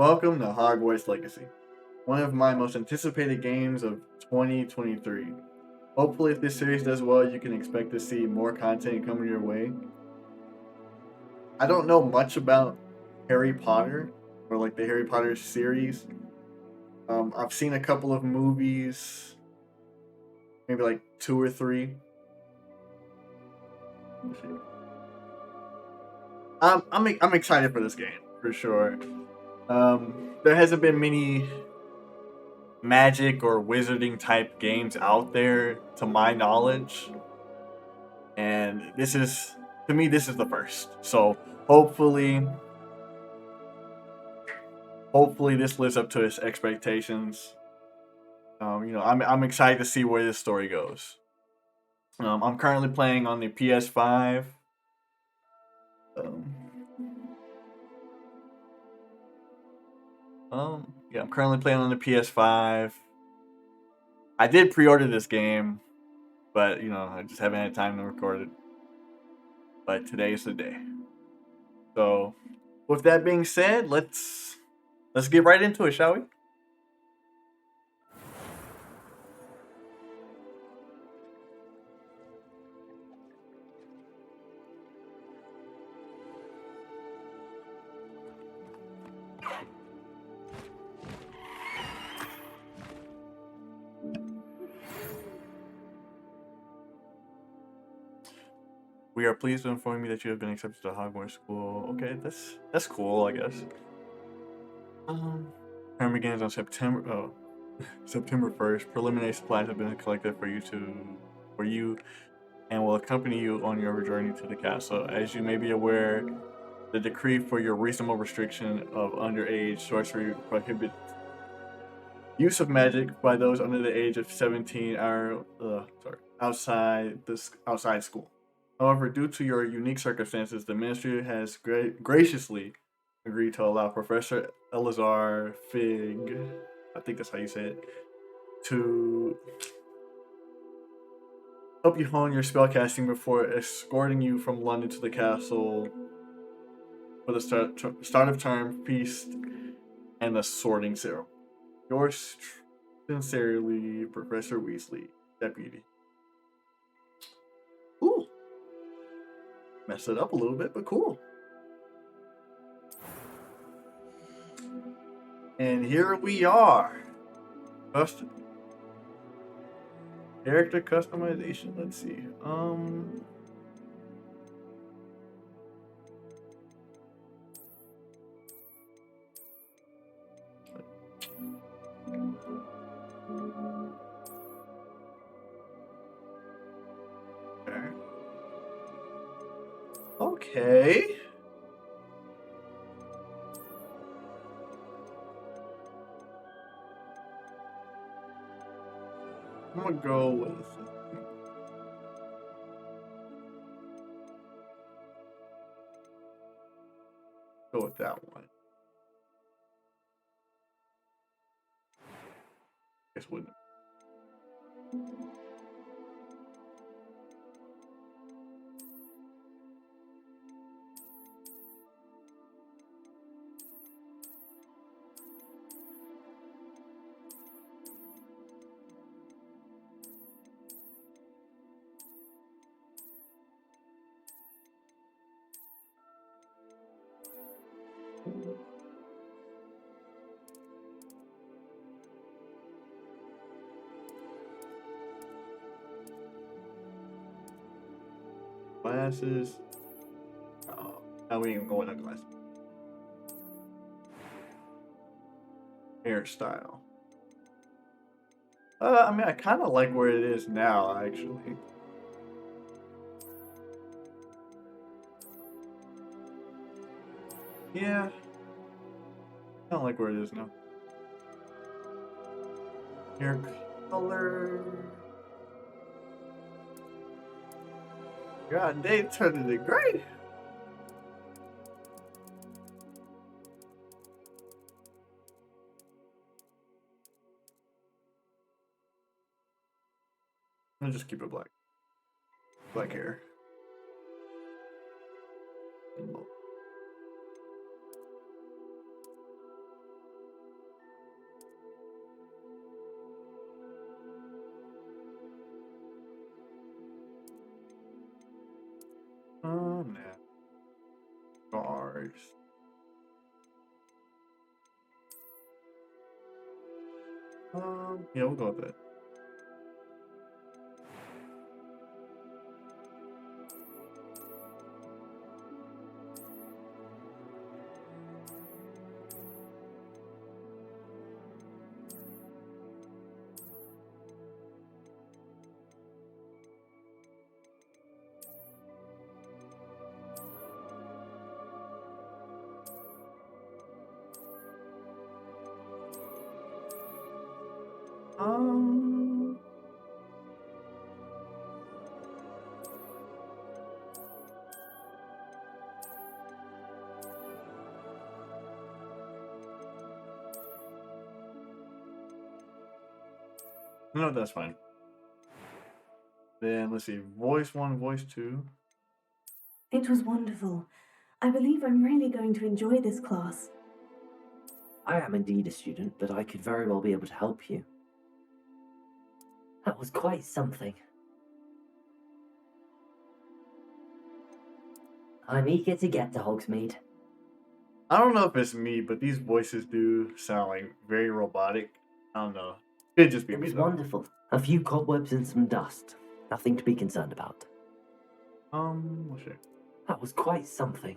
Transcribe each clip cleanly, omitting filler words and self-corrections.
Welcome to Hogwarts Legacy, one of my most anticipated games of 2023. Hopefully, if this series does well, you can expect to see more content coming your way. I don't know much about Harry Potter or like the Harry Potter series. I've seen a couple of movies, maybe like two or three. I'm excited for this game for sure. There hasn't been many magic or wizarding type games out there to my knowledge, and this is, to me, this is the first. So hopefully hopefully this lives up to its expectations. I'm excited to see where this story goes. I'm currently playing on the PS5. um, yeah, I'm currently playing on the PS5. I did pre-order this game, but I just haven't had time to record it. But today is the day. So, with that being said, let's get right into it, shall we? We are pleased to inform you that you have been accepted to Hogwarts School. Okay, that's cool, I guess. Term begins on September 1st. Preliminary supplies have been collected for you and will accompany you on your journey to the castle. As you may be aware, the decree for your reasonable restriction of underage sorcery prohibits use of magic by those under the age of 17 are outside school. However, due to your unique circumstances, the ministry has graciously agreed to allow Professor Elazar Fig, I think that's how you say it, to help you hone your spellcasting before escorting you from London to the castle for the start of term feast and the sorting ceremony. Yours sincerely, Professor Weasley, Deputy. Ooh, messed it up a little bit, but cool. And here we are. Custom character customization. Let's see. Okay. I'm gonna go with that one. Guess wouldn't. Glasses. Oh, now we ain't going on glasses. Hairstyle. I mean, I kind of like where it is now, actually. Yeah, I don't like where it is now. Hair color. God, they turned it great. I'll just keep it black. Black hair. first. Yeah, we'll go with that. Um, no, that's fine. Then let's see, voice 1, voice 2. It was wonderful. I believe I'm really going to enjoy this class. I am indeed a student, but I could very well be able to help you. That was quite something. I'm eager to get to Hogsmeade. I don't know if it's me, but these voices do sound like very robotic. I don't know. Could just be It me was though. wonderful. A few cobwebs and some dust. Nothing to be concerned about. Let's see. That was quite something.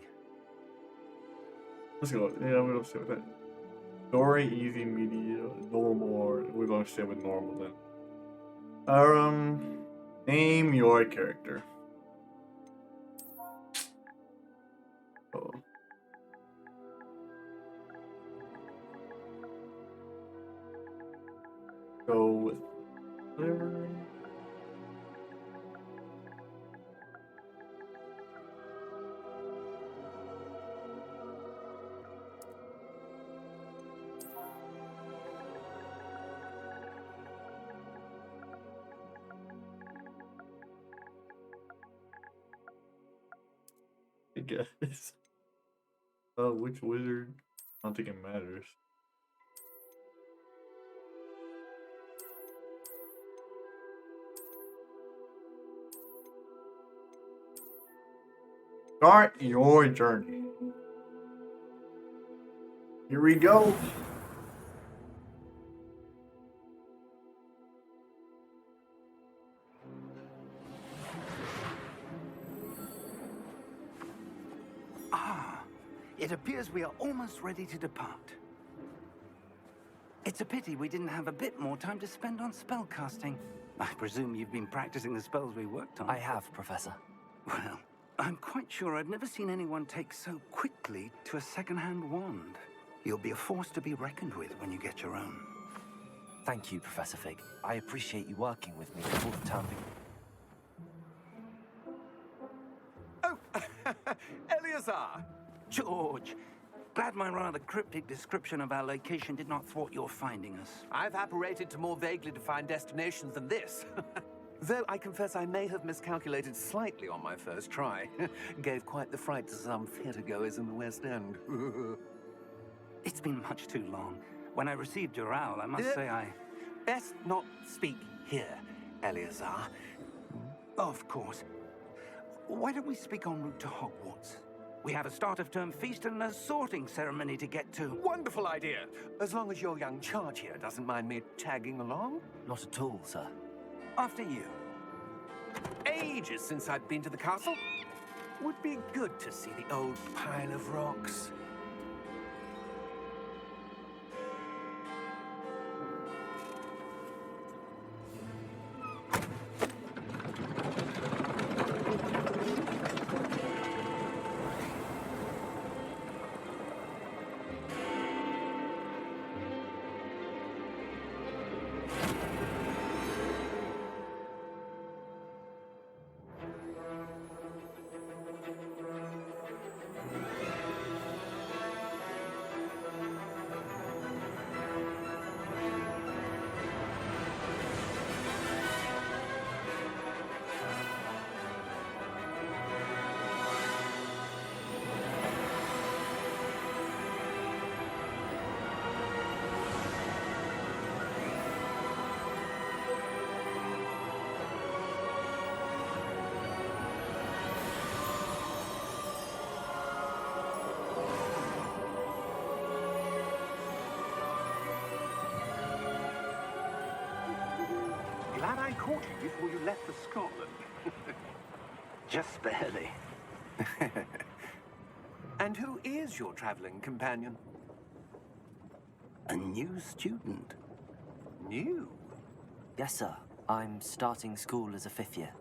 Let's go. Yeah, we'll stay with that. Story, easy, medium, normal, or we're going to stay with normal then. Name your character. Oh. Go with whatever. I guess. Which wizard? I don't think it matters. Start your journey. Here we go. It appears we are almost ready to depart. It's a pity we didn't have a bit more time to spend on spellcasting. I presume you've been practicing the spells we worked on. I have, Professor. Well, I'm quite sure I've never seen anyone take so quickly to a second-hand wand. You'll be a force to be reckoned with when you get your own. Thank you, Professor Fig. I appreciate you working with me before the term Oh, Eleazar! George, glad my rather cryptic description of our location did not thwart your finding us. I've apparated to more vaguely defined destinations than this. Though I confess I may have miscalculated slightly on my first try. Gave quite the fright to some theatergoers in the West End. It's been much too long. When I received your owl, I must say I... Best not speak here, Eleazar. Of course. Why don't we speak en route to Hogwarts? We have a start-of-term feast and a sorting ceremony to get to. Wonderful idea. As long as your young charge here doesn't mind me tagging along. Not at all, sir. After you. Ages since I'd been to the castle. Would be good to see the old pile of rocks. Had I caught you before you left for Scotland? Just barely. And who is your traveling companion? A new student. New? Yes, sir. I'm starting school as a 5th year.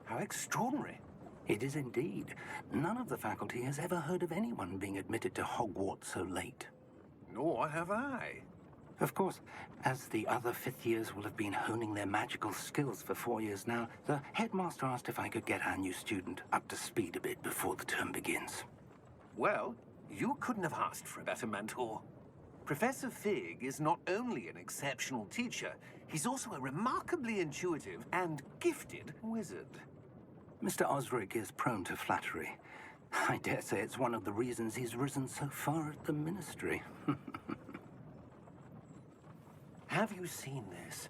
How extraordinary. It is indeed. None of the faculty has ever heard of anyone being admitted to Hogwarts so late. Nor have I. Of course, as the other 5th years will have been honing their magical skills for 4 years now, the headmaster asked if I could get our new student up to speed a bit before the term begins. Well, you couldn't have asked for a better mentor. Professor Fig is not only an exceptional teacher, he's also a remarkably intuitive and gifted wizard. Mr. Osric is prone to flattery. I dare say it's one of the reasons he's risen so far at the ministry. Have you seen this?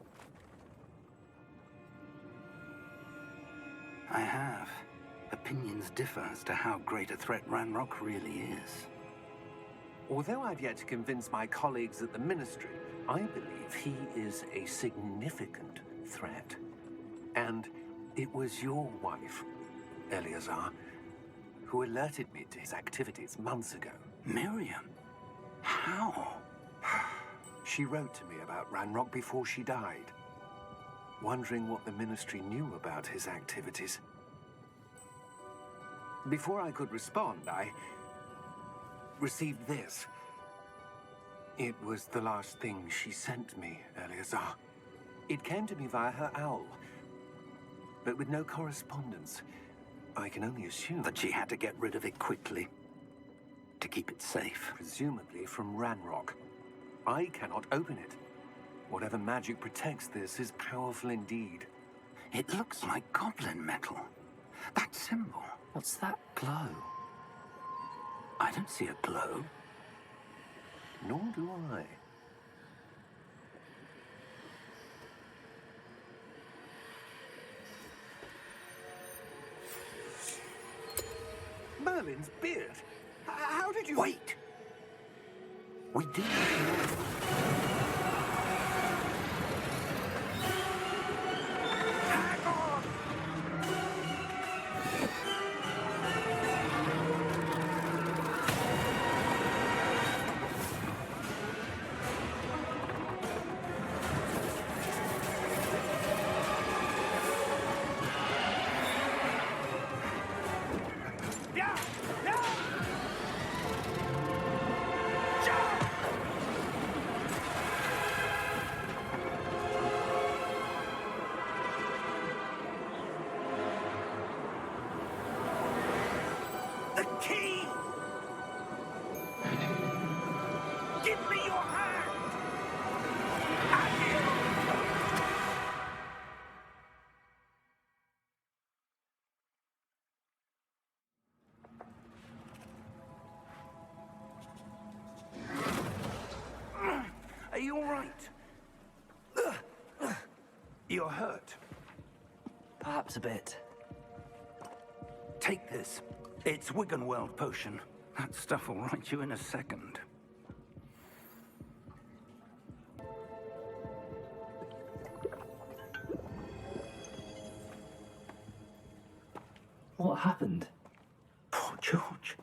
I have. Opinions differ as to how great a threat Ranrock really is. Although I've yet to convince my colleagues at the ministry, I believe he is a significant threat. And it was your wife, Eleazar, who alerted me to his activities months ago. Miriam? How? She wrote to me about Ranrock before she died, wondering what the ministry knew about his activities. Before I could respond, I received this. It was the last thing she sent me, Eleazar. It came to me via her owl, but with no correspondence. I can only assume That she had to get rid of it quickly, to keep it safe. presumably from Ranrock. I cannot open it. Whatever magic protects this is powerful indeed. It looks like goblin metal. That symbol. What's that glow? I don't see a glow. Nor do I. Merlin's beard. How did you... Wait! We do not know. The key! Give me your hand! Are you all right? You're hurt. Perhaps a bit. Take this. It's Wiggenweld potion. That stuff will right you in a second. What happened? Poor George.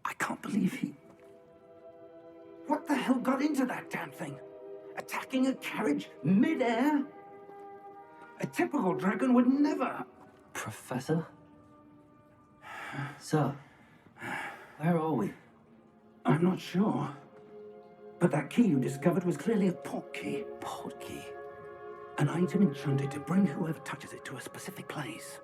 I can't believe he... What the hell got into that damn thing? Attacking a carriage mid-air? A typical dragon would never... Professor? Sir, where are we? I'm not sure. But that key you discovered was clearly a portkey. Portkey? An item enchanted to bring whoever touches it to a specific place.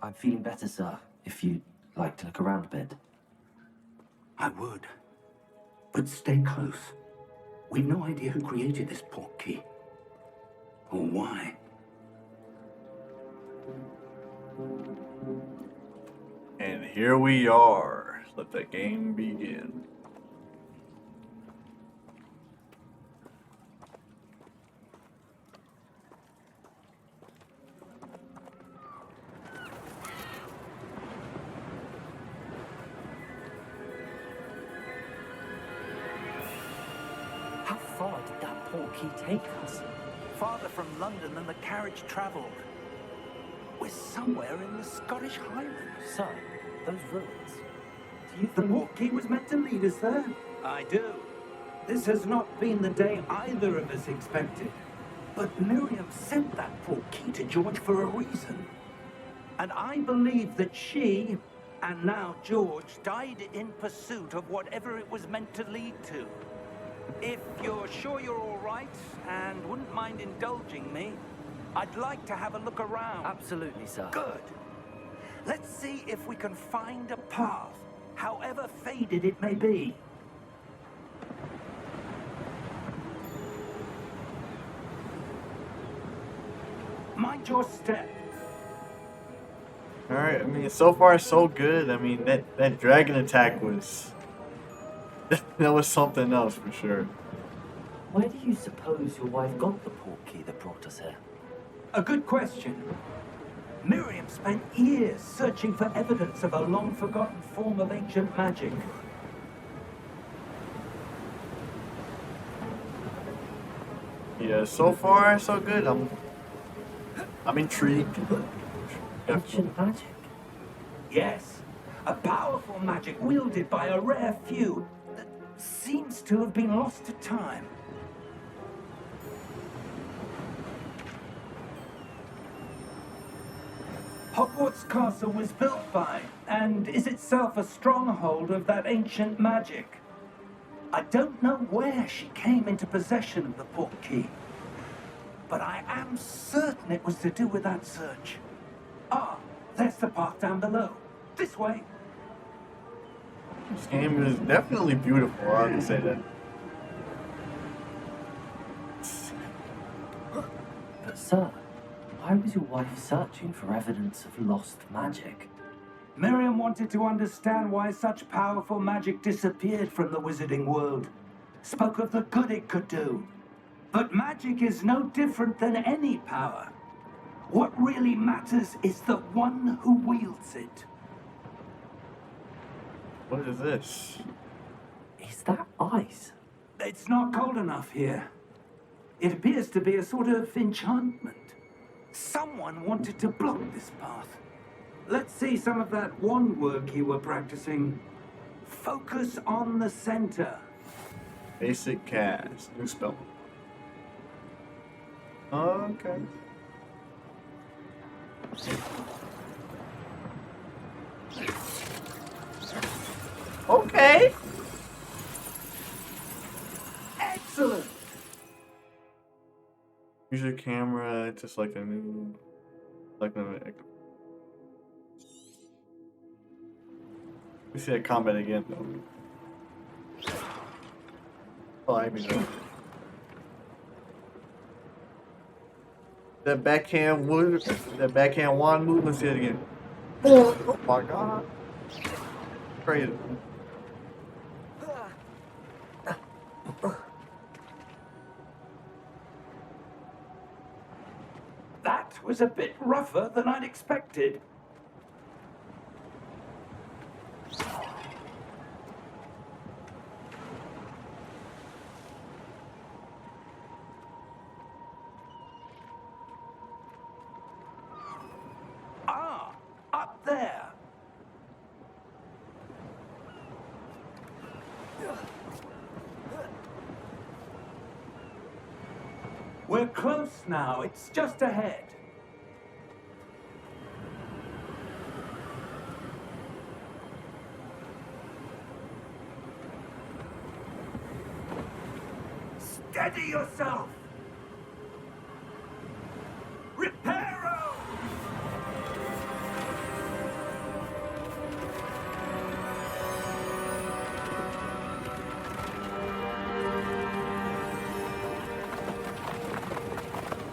I'm feeling better, sir, if you'd like to look around a bit. I would. But stay close. We've no idea who created this portkey. Or why. And here we are. Let the game begin. portkey take us? Farther from London than the carriage travelled. We're somewhere in the Scottish Highlands. Sir, those ruins. Do you The think... portkey was meant to lead us there? I do. This has not been the day either of us expected. But Miriam sent that portkey to George for a reason. And I believe that she, and now George, died in pursuit of whatever it was meant to lead to. If you're sure you're all right and wouldn't mind indulging me, I'd like to have a look around. Absolutely, sir. Good. Let's see if we can find a path, however faded it may be. Mind your step. Alright, I mean, so far so good. I mean, that dragon attack was... that was something else for sure. Where do you suppose your wife got the portkey that brought us here? A good question. Miriam spent years searching for evidence of a long-forgotten form of ancient magic. Yeah, so far so good. I'm intrigued. Ancient magic? Yes, a powerful magic wielded by a rare few that seems to have been lost to time. Hogwarts Castle was built by, and is itself a stronghold of that ancient magic. I don't know where she came into possession of the portkey, but I am certain it was to do with that search. Ah, there's the path down below. This way. This game is definitely beautiful, I have to say that. But sir, why was your wife searching for evidence of lost magic? Miriam wanted to understand why such powerful magic disappeared from the wizarding world. Spoke of the good it could do. But magic is no different than any power. What really matters is the one who wields it. What is this? Is that ice? It's not cold enough here. It appears to be a sort of enchantment. Someone wanted to block this path. Let's see some of that wand work you were practicing. Focus on the center. Basic cast. New spell. Okay. Okay. Excellent. Use your camera to select a new. Let me see that combat again though. Oh, I mean. That backhand wand move. Let's see it again. Oh my god. Crazy. That was a bit rougher than I'd expected. Ah, up there. We're close now. It's just ahead. Steady yourself. Reparo!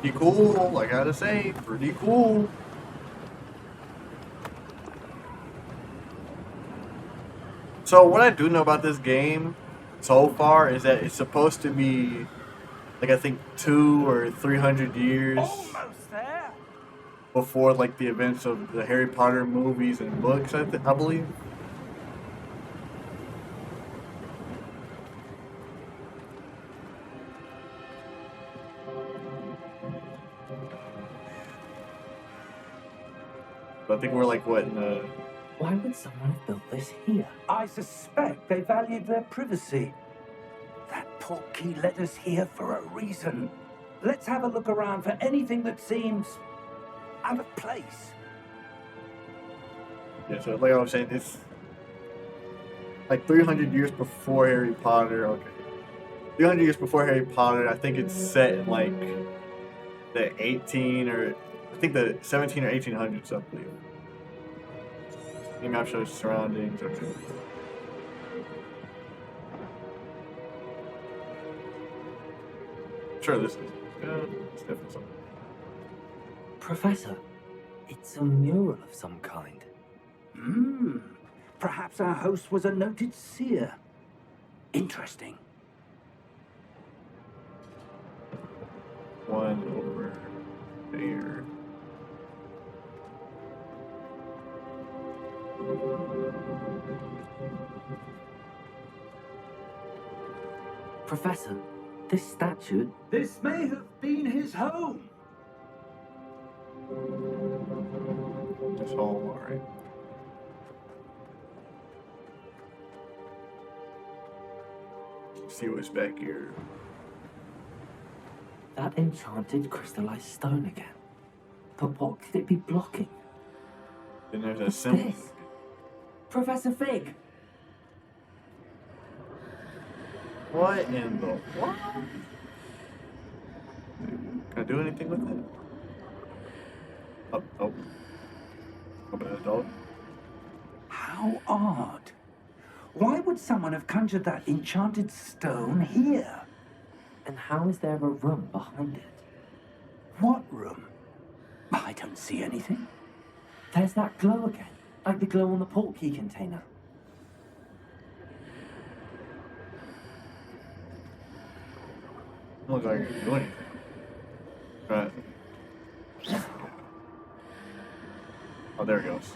Pretty cool, I gotta say, pretty cool. So what I do know about this game so far is that it's supposed to be like I think 200 or 300 years Almost there. before like the events of the Harry Potter movies and books, I believe. But I think we're like, what, in the... Why would someone have built this here? I suspect they valued their privacy. That portkey led us here for a reason. Let's have a look around for anything that seems out of place. Yeah, so like I was saying, it's like 300 years before Harry Potter. Okay. 300 years before Harry Potter. I think it's set in like the 18 or I think the 17 or 1800s, I believe. The map shows surroundings. Okay. Sure, this is. Yeah, it's definitely something. Professor, it's a mural of some kind. Perhaps our host was a noted seer. Interesting. One over there. Professor, this statue... This may have been his home. This home, alright. See what's back here. That enchanted crystallized stone again. But what could it be blocking? Then there's a What's symbol. this? Professor Fig! What in the what? Can I do anything with it? Oh, oh. Open the door. How odd. Why would someone have conjured that enchanted stone here? And how is there a room behind it? What room? I don't see anything. There's that glow again, like the glow on the portkey container. Looks like I can do anything. Right. Oh, there it goes.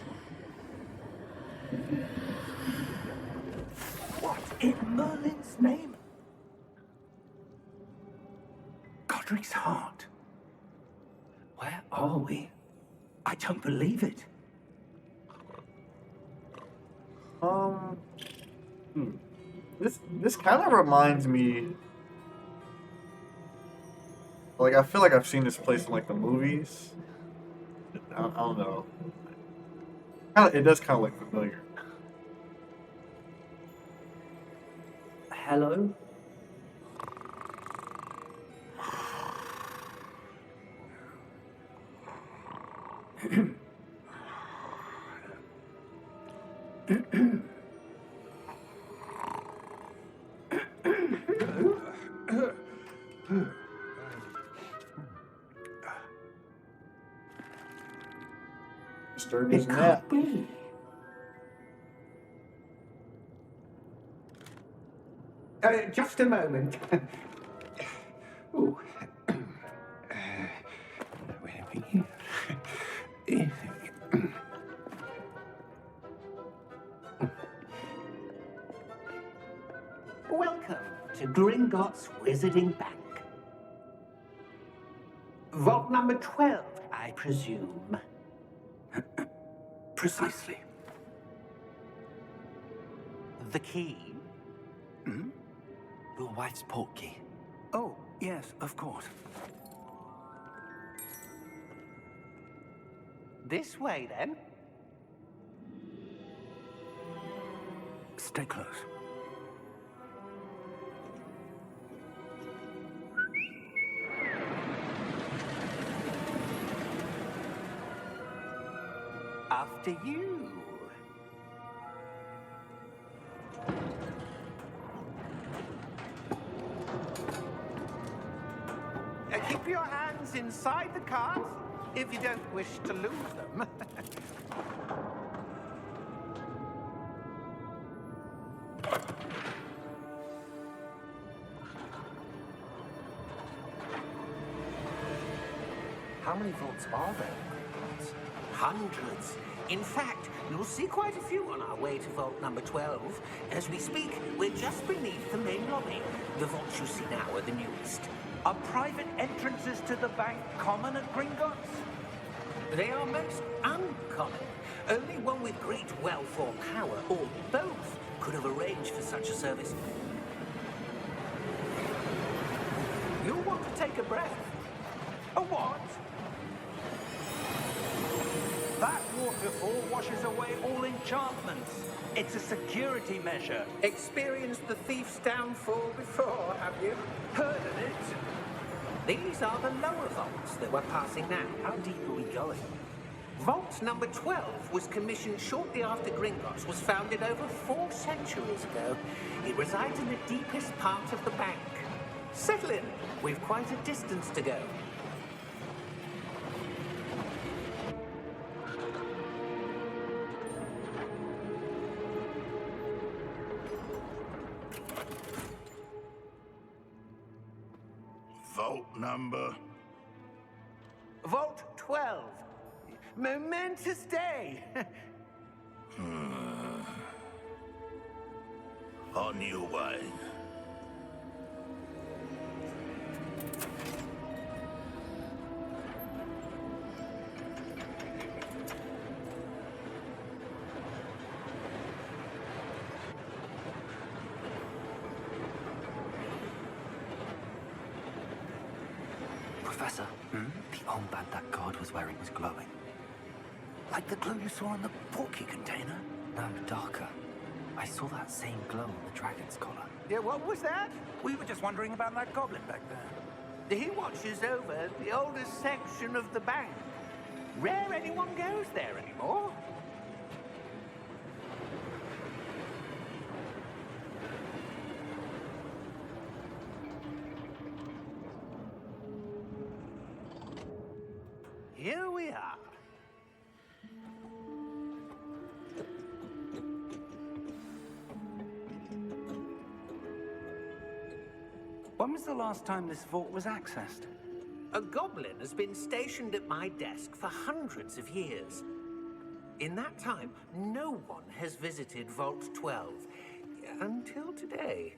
What in Merlin's name? Godric's heart. Where are we? I don't believe it. This kind of reminds me. Like, I feel like I've seen this place in like the movies. I don't know. It does kind of look familiar. Hello? Disturbing It that. can't be. Just a moment. Ooh. Where are we? Welcome to Gringotts Wizarding Bank. Vault number 12, I presume. Precisely. The key? Your wife's portkey. Oh, yes, of course. This way, then. Stay close. After you. Keep your hands inside the cart if you don't wish to lose them. How many vaults are there? Hundreds. In fact, you'll see quite a few on our way to vault number 12. As we speak, we're just beneath the main lobby. The vaults you see now are the newest. Are private entrances to the bank common at Gringotts? They are most uncommon. Only one with great wealth or power, or both, could have arranged for such a service. You'll want to take a breath. A what? That waterfall washes away all enchantments. It's a security measure. Experienced the thief's downfall before, have you? Heard of it? These are the lower vaults that we're passing now. How deep are we going? Vault number 12 was commissioned shortly after Gringotts was founded over 4 centuries ago. It resides in the deepest part of the bank. Settle in. We've quite a distance to go. Vault number? Vault 12. Momentous day. On your way. Professor, the armband that guard was wearing was glowing. Like the glow you saw in the porky container? No, darker. I saw that same glow on the dragon's collar. Yeah, what was that? We were just wondering about that goblin back there. He watches over the oldest section of the bank. Rare anyone goes there anymore. Here we are. When was the last time this vault was accessed? A goblin has been stationed at my desk for hundreds of years. In that time, no one has visited Vault 12 until today.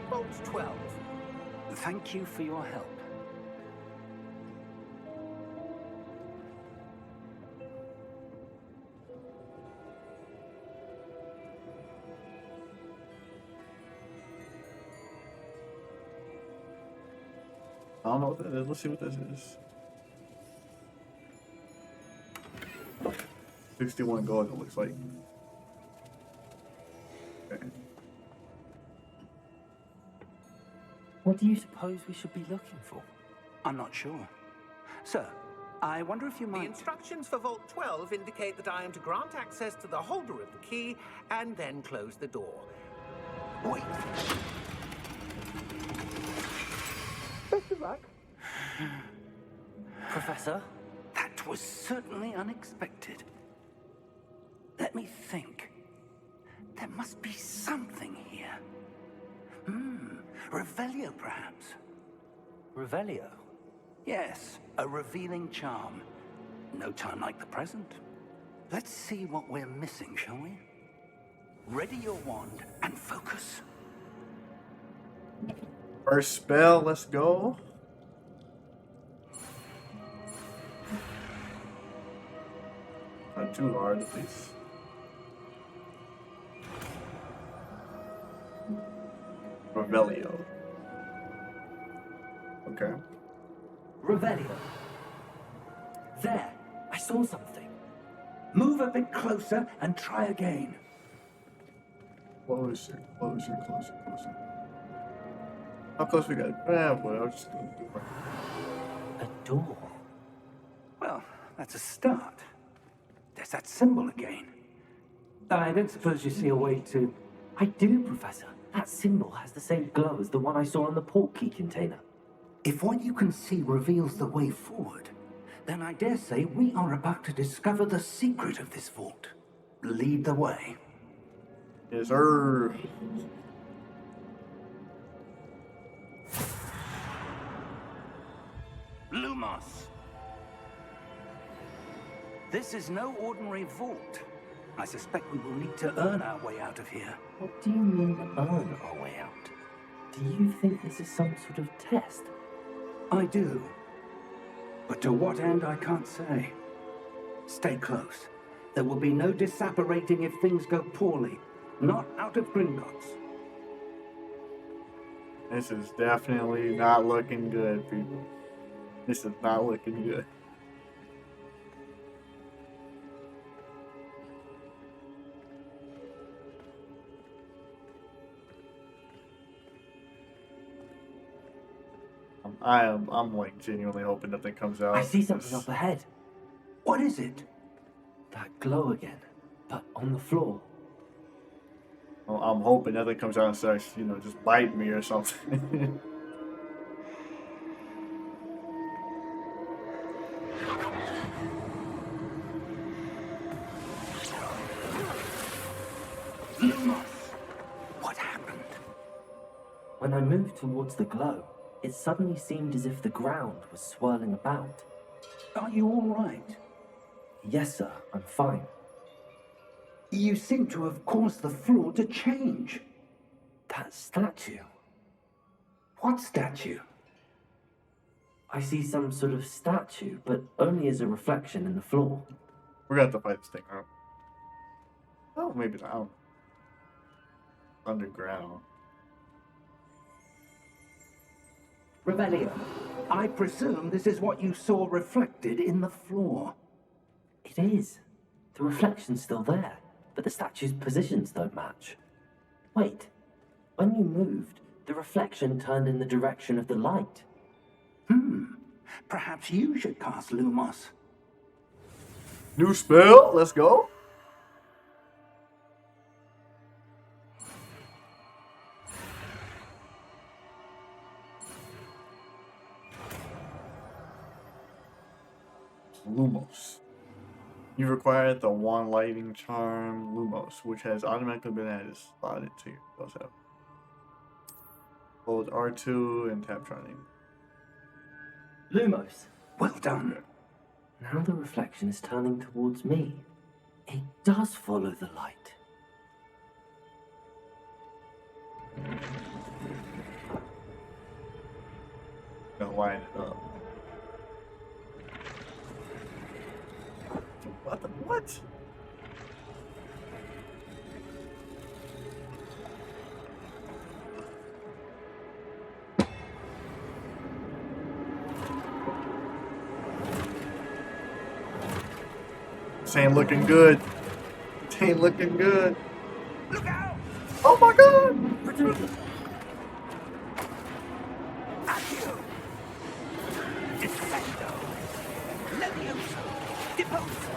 Vault 12. Thank you for your help. I don't know what that is. Let's see what this is. 61 gold, it looks like. Okay. What do you suppose we should be looking for? I'm not sure. Sir, I wonder if you The might... instructions for Vault 12 indicate that I am to grant access to the holder of the key and then close the door. Wait. Best of luck. Professor? That was certainly unexpected. Let me think. There must be something here. Revelio, perhaps. Revelio? Yes, a revealing charm. No time like the present. Let's see what we're missing, shall we? Ready your wand and focus. First spell, let's go. Not too hard, at least. Revelio. Okay. Revelio. There, I saw something. Move a bit closer and try again. Closer, closer, closer, closer. How close we got? Well, I'll just do it. A door. Well, that's a start. There's that symbol again. I don't suppose you see a way to... I do, Professor. That symbol has the same glow as the one I saw on the port key container. If what you can see reveals the way forward, then I dare say we are about to discover the secret of this vault. Lead the way. Yes, sir. Lumos. This is no ordinary vault. I suspect we will need to earn our way out of here. What do you mean, earn our way out? Do you think this is some sort of test? I do. But to what end, I can't say. Stay close. There will be no disapparating if things go poorly. Not out of Gringotts. This is definitely not looking good, people. This is not looking good. I'm like genuinely hoping nothing comes out. I see something up ahead. What is it? That glow again, but on the floor. Well, I'm hoping nothing comes out and starts, you know, just bite me or something. What happened? When I moved towards the glow, it suddenly seemed as if the ground was swirling about. Are you all right? Yes, sir, I'm fine. You seem to have caused the floor to change. That statue. What statue? I see some sort of statue, but only as a reflection in the floor. We're gonna have to fight this thing out. Oh, maybe not. Underground. Revelio, I presume this is what you saw reflected in the floor. It is. The reflection's still there, but the statue's positions don't match. Wait, when you moved, the reflection turned in the direction of the light. Perhaps you should cast Lumos. New spell, let's go. Lumos. You require the wand lighting charm Lumos, which has automatically been added slotted to your spell. Hold R2 and tap trying. Lumos. Well done. Now the reflection is turning towards me. It does follow the light. Gonna line it up. What? This ain't looking good. This ain't looking good. Look out! Oh my god! Accio! Defendo! Levioso! Deposo!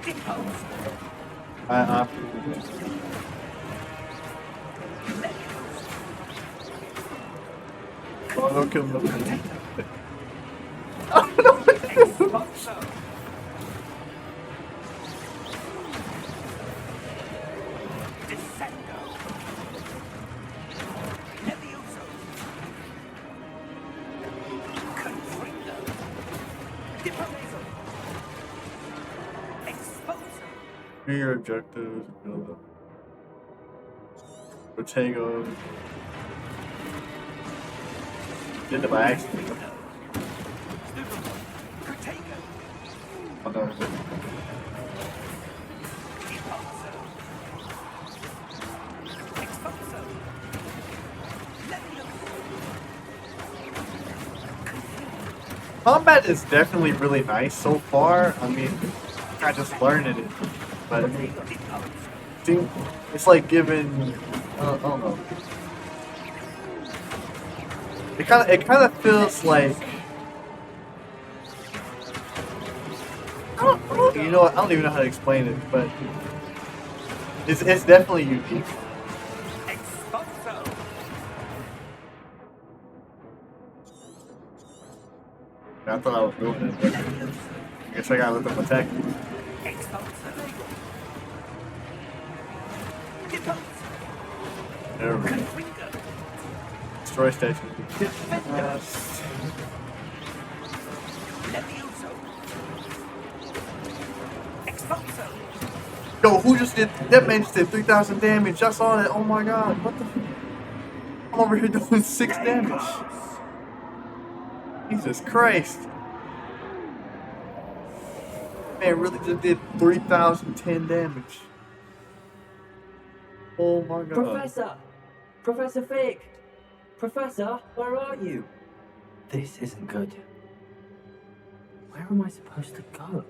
Deposo! Oh, don't kill me. Exposo! Defendo! Levioso! Confringo! Deposo! Exposo! Be your objectives. Protego. Did it by accident. Protego! Oh, no. Deposo! Exposo! Levioso! Combat is definitely really nice so far. I mean, I just learning it, but see, it's like giving. I don't know. It kind of feels like. You know what? I don't even know how to explain it, but it's definitely unique. Exposo! I thought I was doing it, but I guess I gotta let them attack me. Exposo! Deposo! There we go. Confringo! Destroy statue. Defendo! Yo, who just did that? Man just did 3,000 damage. I saw that. Oh my god, what the? I'm over here doing 6 damage. Jesus Christ. Man really just did 3,010 damage. Oh my god. Professor! Professor Fig! Professor, where are you? This isn't good. Where am I supposed to go?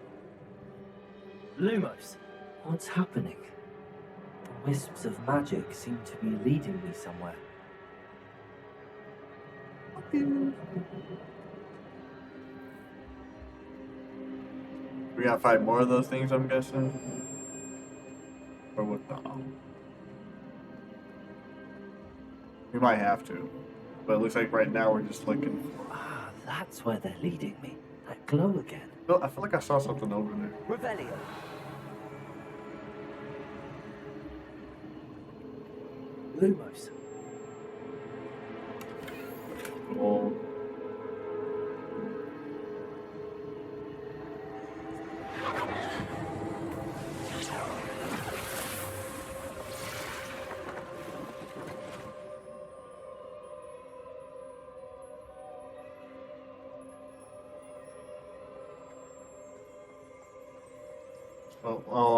Lumos, what's happening? The wisps of magic seem to be leading me somewhere. We gotta fight more of those things, I'm guessing. Or what the? We might have to. But it looks like right now we're just looking for. Ah, that's where they're leading me. That glow again. I feel like I saw something over there. Revelio. Lumos. Oh.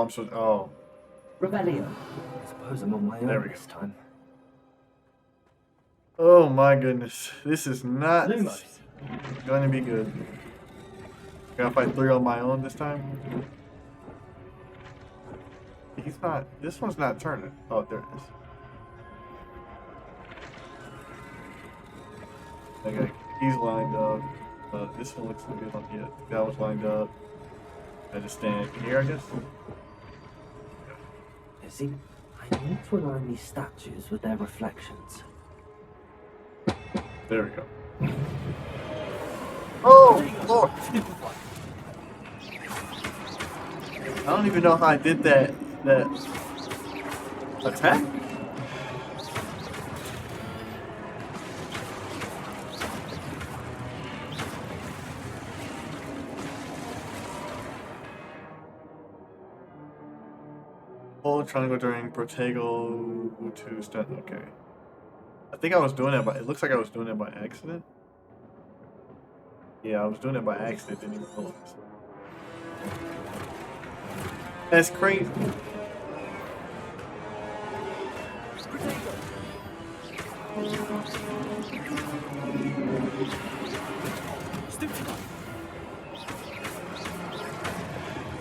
I'm so. Oh. Revelio. I suppose I'm on my There own we go. this time. Oh my goodness. This is not Lumos. going to be good. Gotta fight 3 on my own this time. He's not. This one's not turning. Oh, there it is. Okay, he's lined up. This one looks good on here. That was lined up. I just stand here, I guess. You see, I need to align these statues with their reflections. There we go. Oh, Lord! I don't even know how I did that attack. Hold triangle during Protego to stun. Okay. I think I was doing it, but it looks like I was doing it by accident. Yeah, I was doing it by accident. Didn't even realize. That's crazy.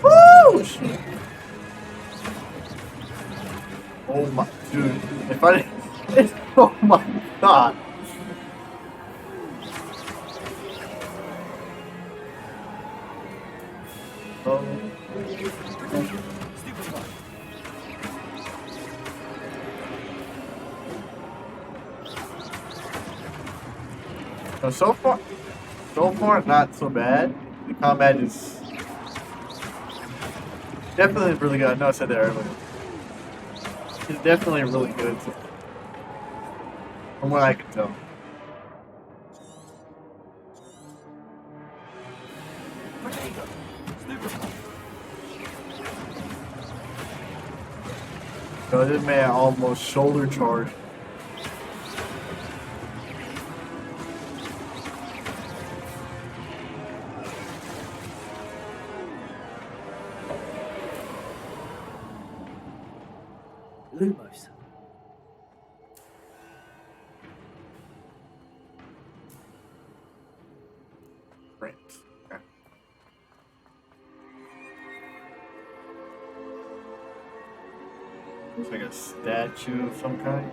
Woo! Shit. Oh my, dude! If I didn't, oh my god! So far, not so bad. The combat is definitely really good. I know I said that earlier. It's definitely really good, from what I can tell. So this man almost shoulder charged. Lumos. Right. Okay. Looks like a statue of some kind.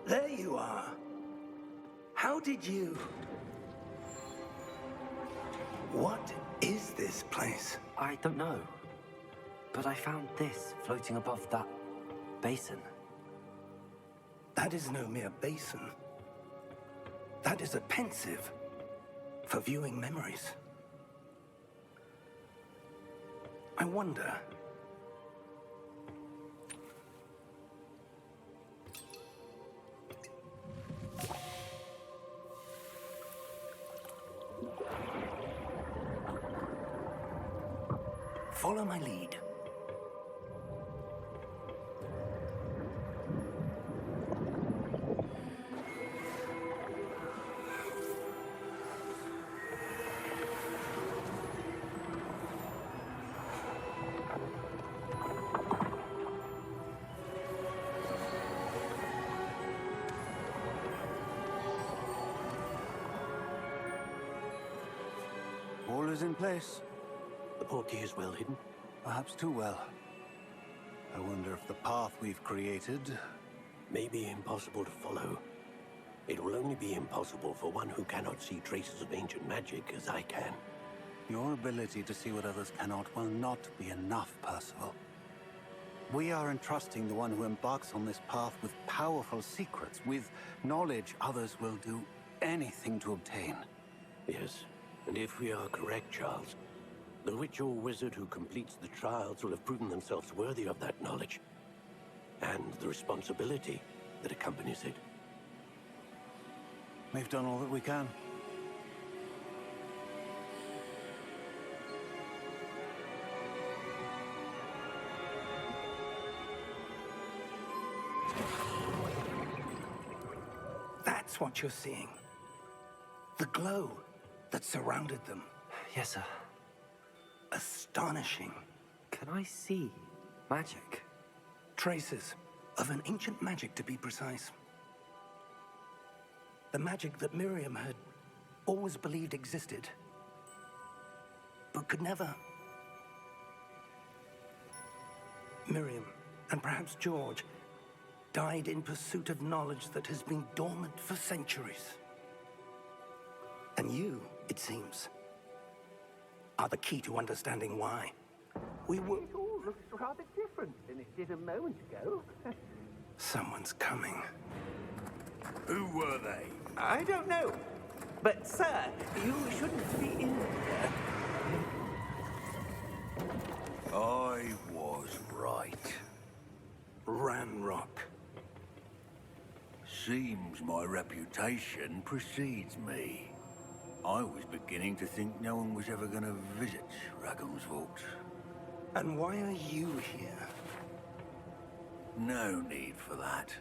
There you are. How did you... What is this place? I don't know. But I found this floating above that basin. That is no mere basin. That is a pensive for viewing memories. I wonder... Follow my lead. All is in place. The portkey is well hidden. Perhaps too well. I wonder if the path we've created... May be impossible to follow. It will only be impossible for one who cannot see traces of ancient magic as I can. Your ability to see what others cannot will not be enough, Percival. We are entrusting the one who embarks on this path with powerful secrets, with knowledge others will do anything to obtain. Yes, and if we are correct, Charles, the witch or wizard who completes the trials will have proven themselves worthy of that knowledge, and the responsibility that accompanies it. We've done all that we can. That's what you're seeing. The glow that surrounded them. Yes, sir. Astonishing. Can I see magic? Traces of an ancient magic, to be precise. The magic that Miriam had always believed existed, but could never. Miriam, and perhaps George, died in pursuit of knowledge that has been dormant for centuries. And you, it seems, are the key to understanding why. We were... It all looks rather different than it did a moment ago. Someone's coming. Who were they? I don't know. But, sir, you shouldn't be in here. I was right. Ranrock. Seems my reputation precedes me. I was beginning to think no one was ever going to visit Raggum's vault. And why are you here? No need for that.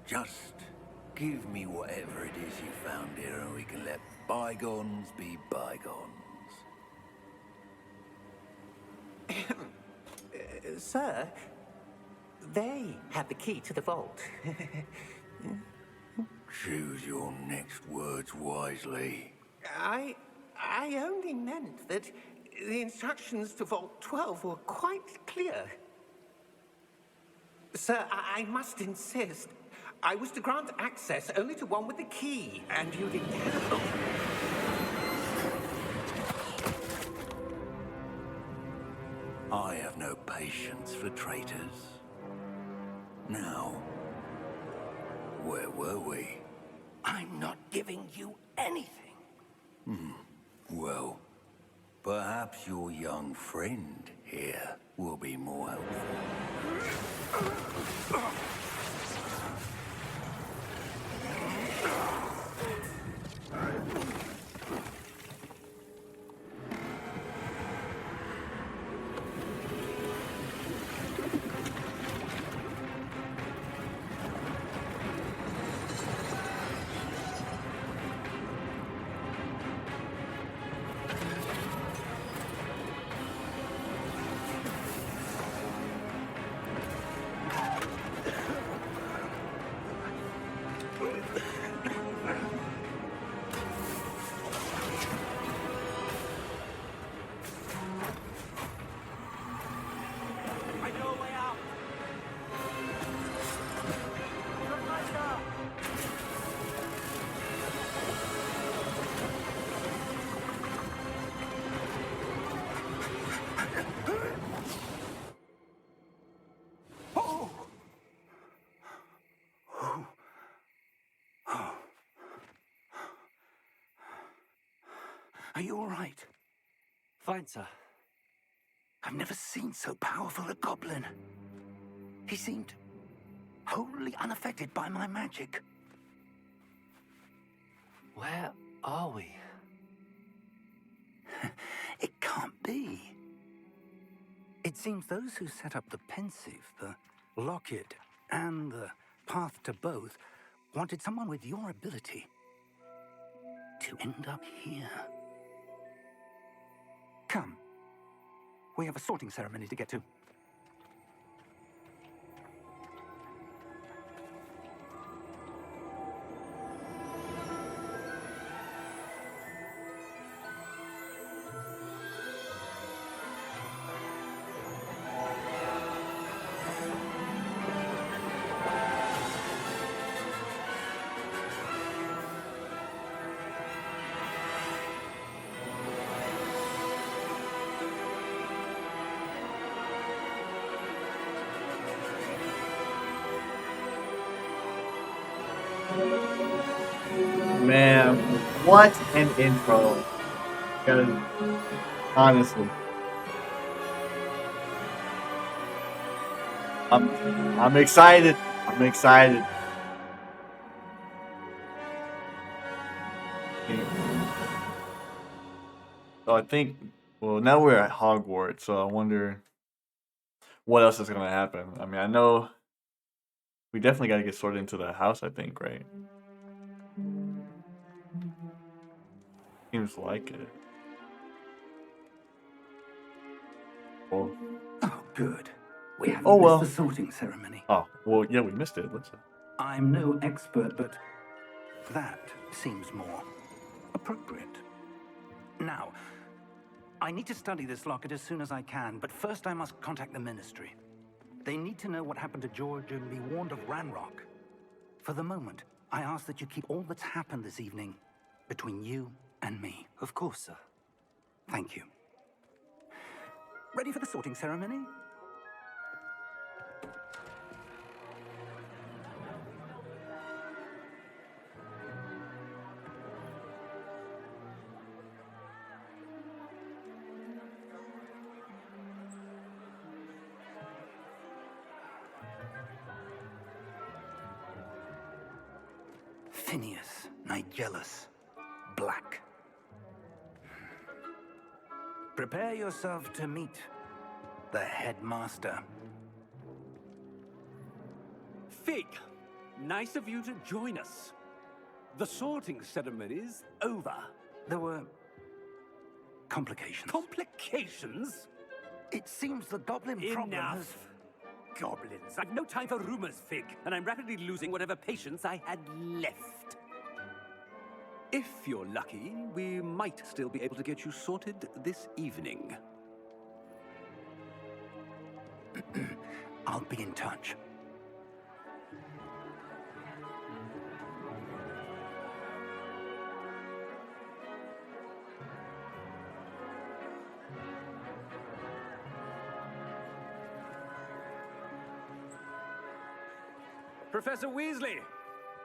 Just give me whatever it is you found here and we can let bygones be bygones. Sir, they have the key to the vault. Choose your next words wisely. I only meant that the instructions to Vault 12 were quite clear. Sir, I must insist. I was to grant access only to one with the key, and you didn't have... I have no patience for traitors. Now, where were we? I'm not giving you anything. Well, perhaps your young friend here will be more helpful. Are you all right? Fine, sir. I've never seen so powerful a goblin. He seemed wholly unaffected by my magic. Where are we? It can't be. It seems those who set up the pensive, the locket, and the path to both wanted someone with your ability to end up here. Come. We have a sorting ceremony to get to. Man, what an intro. Gotta, honestly. I'm excited. I'm excited. So I think, well, now we're at Hogwarts, so I wonder what else is going to happen. I mean, I know we definitely got to get sorted into the house, I think, right? Seems like it. Well, Oh, good. We haven't missed the sorting ceremony. Oh, well, yeah, we missed it. Let's. I'm no expert, but that seems more appropriate. Now, I need to study this locket as soon as I can, but first I must contact the Ministry. They need to know what happened to George and be warned of Ranrock. For the moment, I ask that you keep all that's happened this evening between you and me. Of course, sir. Thank you. Ready for the sorting ceremony? Phineas, Nigellus, Black. Prepare yourself to meet the headmaster. Fig, nice of you to join us. The sorting ceremony's over. There were complications. Complications? It seems the goblin problem has... Enough. Goblins. I've no time for rumors, Fig, and I'm rapidly losing whatever patience I had left. If you're lucky, we might still be able to get you sorted this evening. I'll be in touch. Professor Weasley,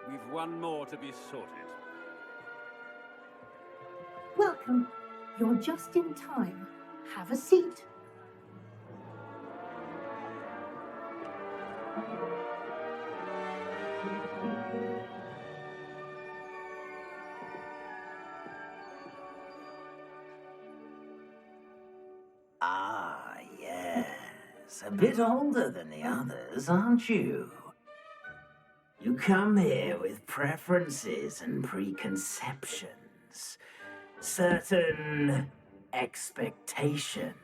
we've one more to be sorted. Welcome. You're just in time. Have a seat. Ah, yes. A bit older than the others, aren't you? You come here with preferences and preconceptions. Certain expectations.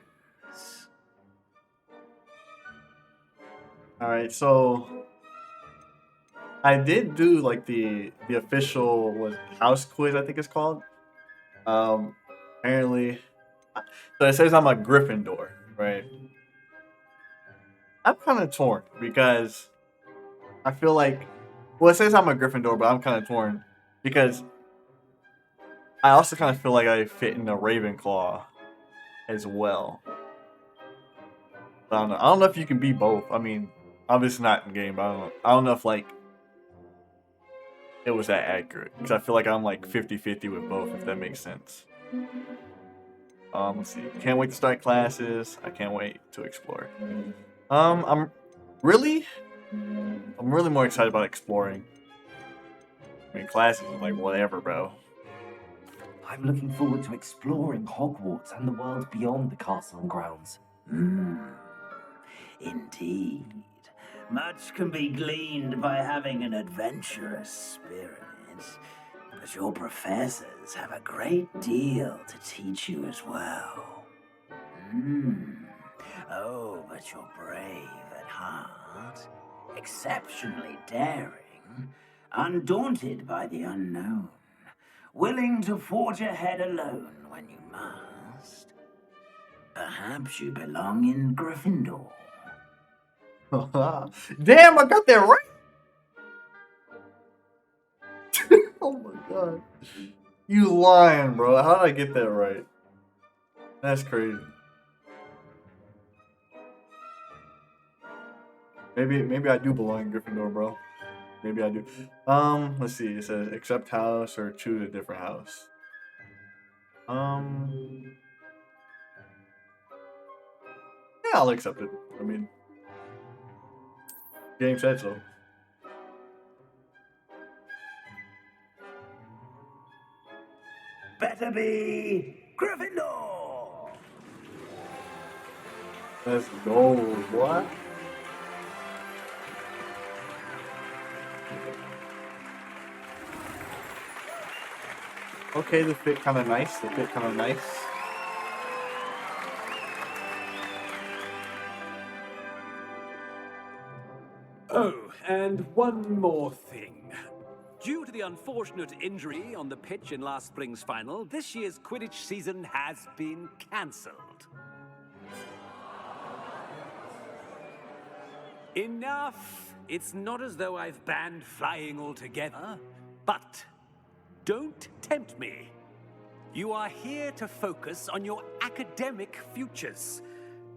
All right, so I did do like the official house quiz, I think it's called. Apparently, so it says I'm a Gryffindor, right? I'm kind of torn because I feel like, well, it says I'm a Gryffindor, but I'm kind of torn because I also kind of feel like I fit in the Ravenclaw as well. I don't know if you can be both. I mean, obviously not in game, but I don't know if like it was that accurate because I feel like I'm like 50-50 with both, if that makes sense. Let's see. Can't wait to start classes. I can't wait to explore. I'm really more excited about exploring. I mean, classes is like whatever, bro. I'm looking forward to exploring Hogwarts and the world beyond the castle and grounds. Indeed. Much can be gleaned by having an adventurous spirit. But your professors have a great deal to teach you as well. Oh, but you're brave at heart, exceptionally daring, undaunted by the unknown, willing to forge ahead alone when you must. Perhaps you belong in Gryffindor. Damn, I got that right. Oh my god. You lying, bro. How did I get that right? That's crazy. Maybe I do belong in Gryffindor, bro. Maybe I do. Let's see. It says accept house or choose a different house. Yeah, I'll accept it. I mean, game said so. Better be Gryffindor! Let's go, boy. Okay, the fit kind of nice. Oh, and one more thing. Due to the unfortunate injury on the pitch in last spring's final, this year's Quidditch season has been cancelled. Enough! It's not as though I've banned flying altogether, but don't tempt me. You are here to focus on your academic futures.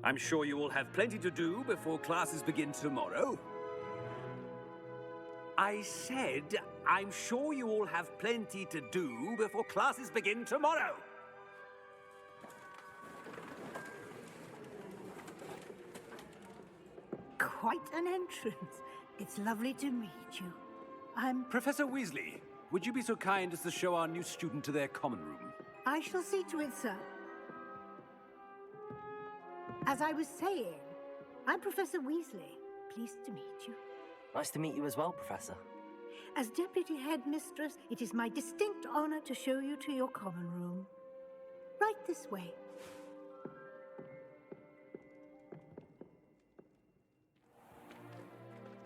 I'm sure you will have plenty to do before classes begin tomorrow. I said, I'm sure you all have plenty to do before classes begin tomorrow. Quite an entrance. It's lovely to meet you. I'm... Professor Weasley, would you be so kind as to show our new student to their common room? I shall see to it, sir. As I was saying, I'm Professor Weasley. Pleased to meet you. Nice to meet you as well, Professor. As Deputy Headmistress, it is my distinct honor to show you to your common room. Right this way.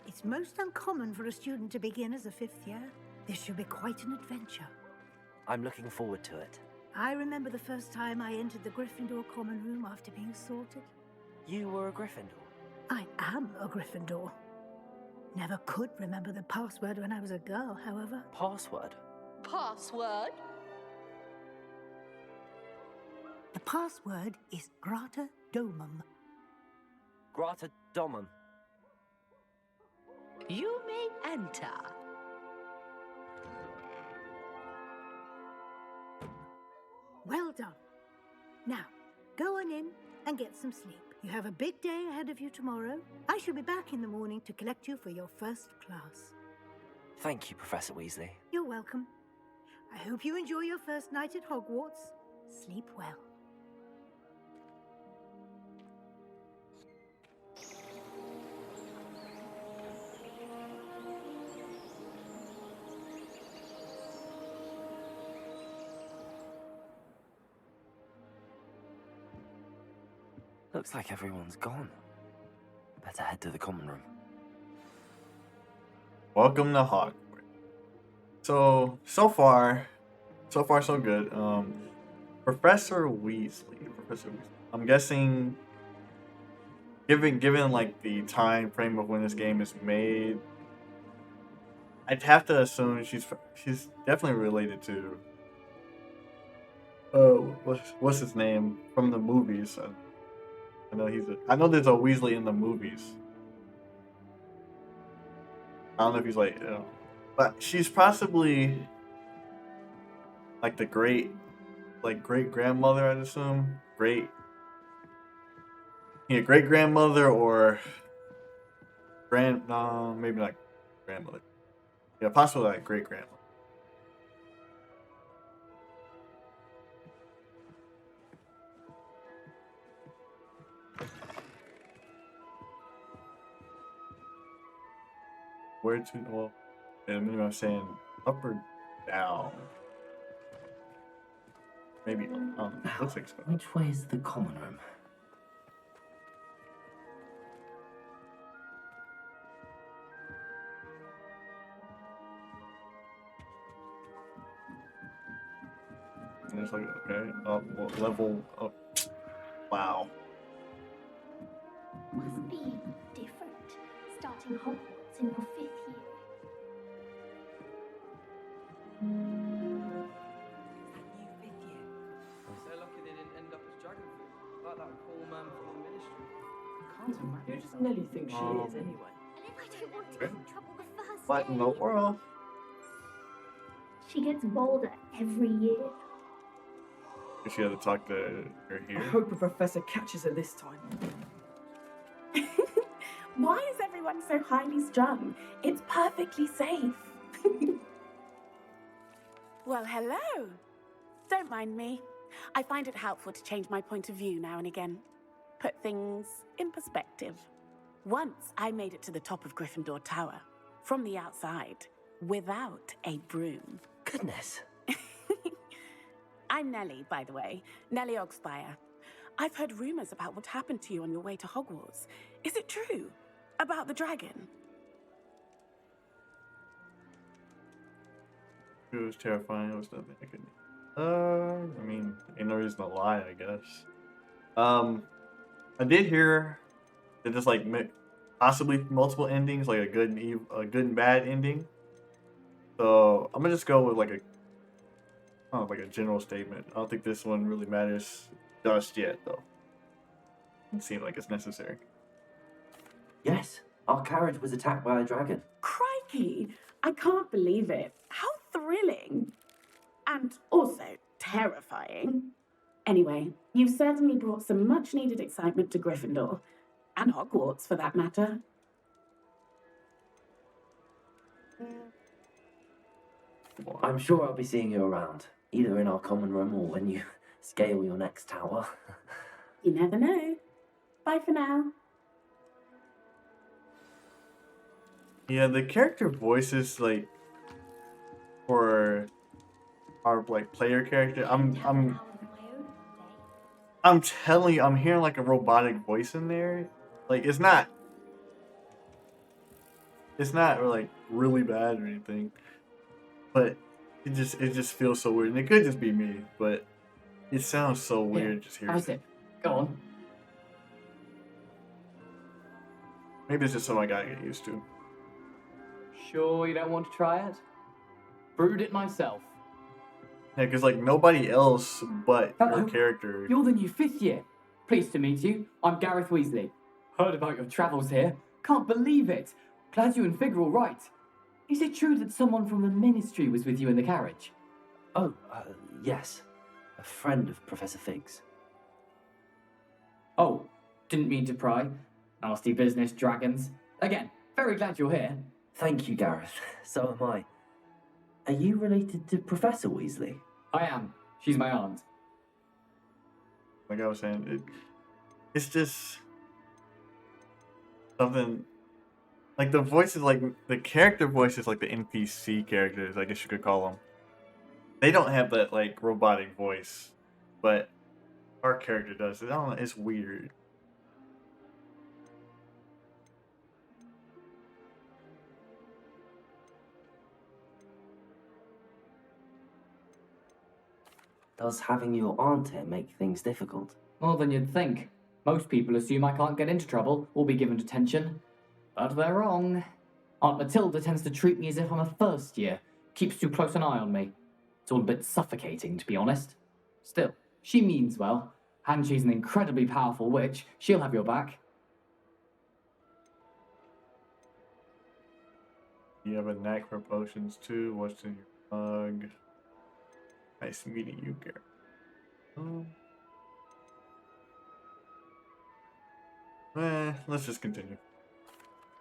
It's most uncommon for a student to begin as a fifth year. This should be quite an adventure. I'm looking forward to it. I remember the first time I entered the Gryffindor common room after being sorted. You were a Gryffindor? I am a Gryffindor. Never could remember the password when I was a girl, however. Password? Password? The password is Grata Domum. Grata Domum. You may enter. Well done. Now, go on in and get some sleep. You have a big day ahead of you tomorrow. I shall be back in the morning to collect you for your first class. Thank you, Professor Weasley. You're welcome. I hope you enjoy your first night at Hogwarts. Sleep well. Looks like everyone's gone. Better head to the common room. Welcome to Hogwarts. So far so good. Professor Weasley. I'm guessing, given like the time frame of when this game is made, I'd have to assume she's definitely related to what's his name from the movies. I know there's a Weasley in the movies. I don't know if he's like, but she's possibly like the great like great grandmother, I'd assume. Great grandmother or no, maybe not grandmother. Yeah, possibly like great grandmother. Where to? Well, maybe I'm saying up or down. Maybe looks like so. Which way is the common room? And it's like, okay, what level up? Wow. Must be different, starting Hogwarts in your 5th year. So lucky they didn't end up as dragon food, like that poor man from the ministry. Can't imagine. Who does Nelly think she is, anyway? And if I don't want to get in trouble the first What day? in the world? She gets bolder every year. If she had to talk to her I here. hope a professor catches her this time. Why is everyone so highly strung? It's perfectly safe. Well, hello. Don't mind me. I find it helpful to change my point of view now and again. Put things in perspective. Once I made it to the top of Gryffindor Tower, from the outside, without a broom. Goodness. I'm Nellie, by the way. Nellie Ogspire. I've heard rumors about what happened to you on your way to Hogwarts. Is it true? About the dragon? It was terrifying. It was nothing I could. I mean, ain't no reason to lie, I guess. I did hear that there's like possibly multiple endings, like a good and bad ending. So I'm gonna just go with like a general statement. I don't think this one really matters just yet, though. It seems like it's necessary. Yes, our carriage was attacked by a dragon. Crikey! I can't believe it. How thrilling. And also terrifying. Anyway, you've certainly brought some much-needed excitement to Gryffindor. And Hogwarts, for that matter. I'm sure I'll be seeing you around, either in our common room or when you scale your next tower. You never know. Bye for now. Yeah, the character voices like for our like player character. I'm telling you, I'm hearing like a robotic voice in there. Like it's not like really bad or anything, but it just feels so weird. And it could just be me, but it sounds so weird just hearing. How's it? Go on. Maybe it's just something I gotta get used to. Sure you don't want to try it? Brewed it myself. Yeah, because like nobody else but Hello. your character. You're the new 5th year. Pleased to meet you. I'm Gareth Weasley. Heard about your travels here. Can't believe it. Glad you and Fig are all right. Is it true that someone from the ministry was with you in the carriage? Oh, yes. A friend of Professor Fig's. Oh, didn't mean to pry. Nasty business, dragons. Again, very glad you're here. Thank you, Gareth. So am I. Are you related to Professor Weasley? I am. She's my aunt. Like I was saying, it's just something. Like the voices, like the character voices, like the NPC characters, I guess you could call them. They don't have that like robotic voice, but our character does. I don't know. It's weird. Does having your aunt here make things difficult? More than you'd think. Most people assume I can't get into trouble or be given detention. But they're wrong. Aunt Matilda tends to treat me as if I'm a first year. Keeps too close an eye on me. It's all a bit suffocating, to be honest. Still, she means well. And she's an incredibly powerful witch. She'll have your back. You have a knack for potions too. What's in your mug? Nice meeting you, Gareth. Let's just continue.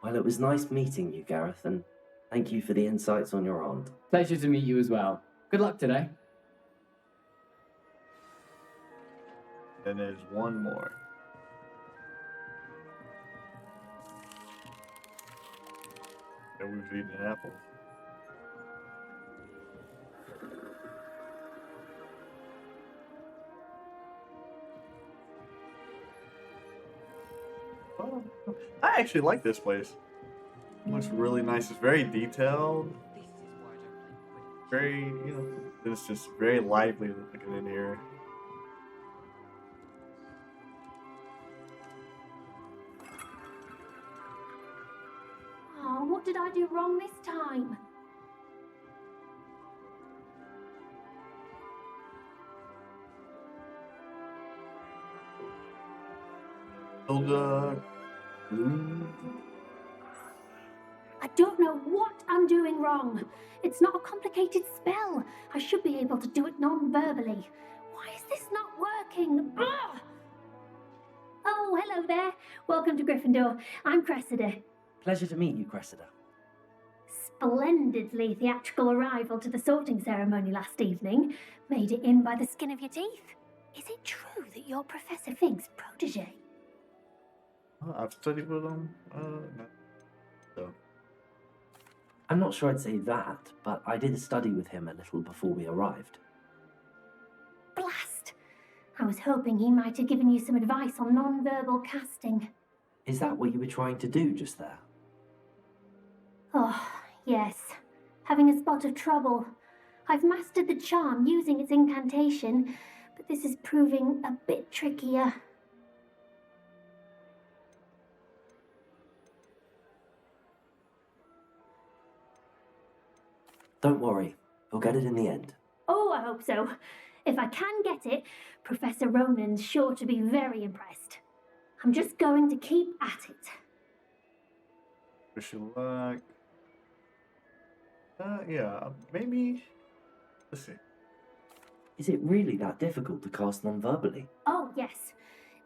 Well, it was nice meeting you, Gareth, and thank you for the insights on your aunt. Pleasure to meet you as well. Good luck today. Then there's one more. And we've eaten an apple. Oh, I actually like this place. It looks really nice. It's very detailed. Very, it's just very lively looking in here. Oh, what did I do wrong this time? Hilda. I don't know what I'm doing wrong. It's not a complicated spell. I should be able to do it non-verbally. Why is this not working? Ugh! Oh, hello there. Welcome to Gryffindor. I'm Cressida. Pleasure to meet you, Cressida. Splendidly theatrical arrival to the sorting ceremony last evening. Made it in by the skin of your teeth. Is it true that you're Professor Fig's protege? I've studied with him. No. So. I'm not sure I'd say that, but I did study with him a little before we arrived. Blast! I was hoping he might have given you some advice on non-verbal casting. Is that what you were trying to do just there? Oh, yes. Having a spot of trouble. I've mastered the charm using its incantation, but this is proving a bit trickier. Don't worry, we'll get it in the end. Oh, I hope so. If I can get it, Professor Ronan's sure to be very impressed. I'm just going to keep at it. Wish you luck. Yeah, maybe. Let's see. Is it really that difficult to cast non-verbally? Oh, yes.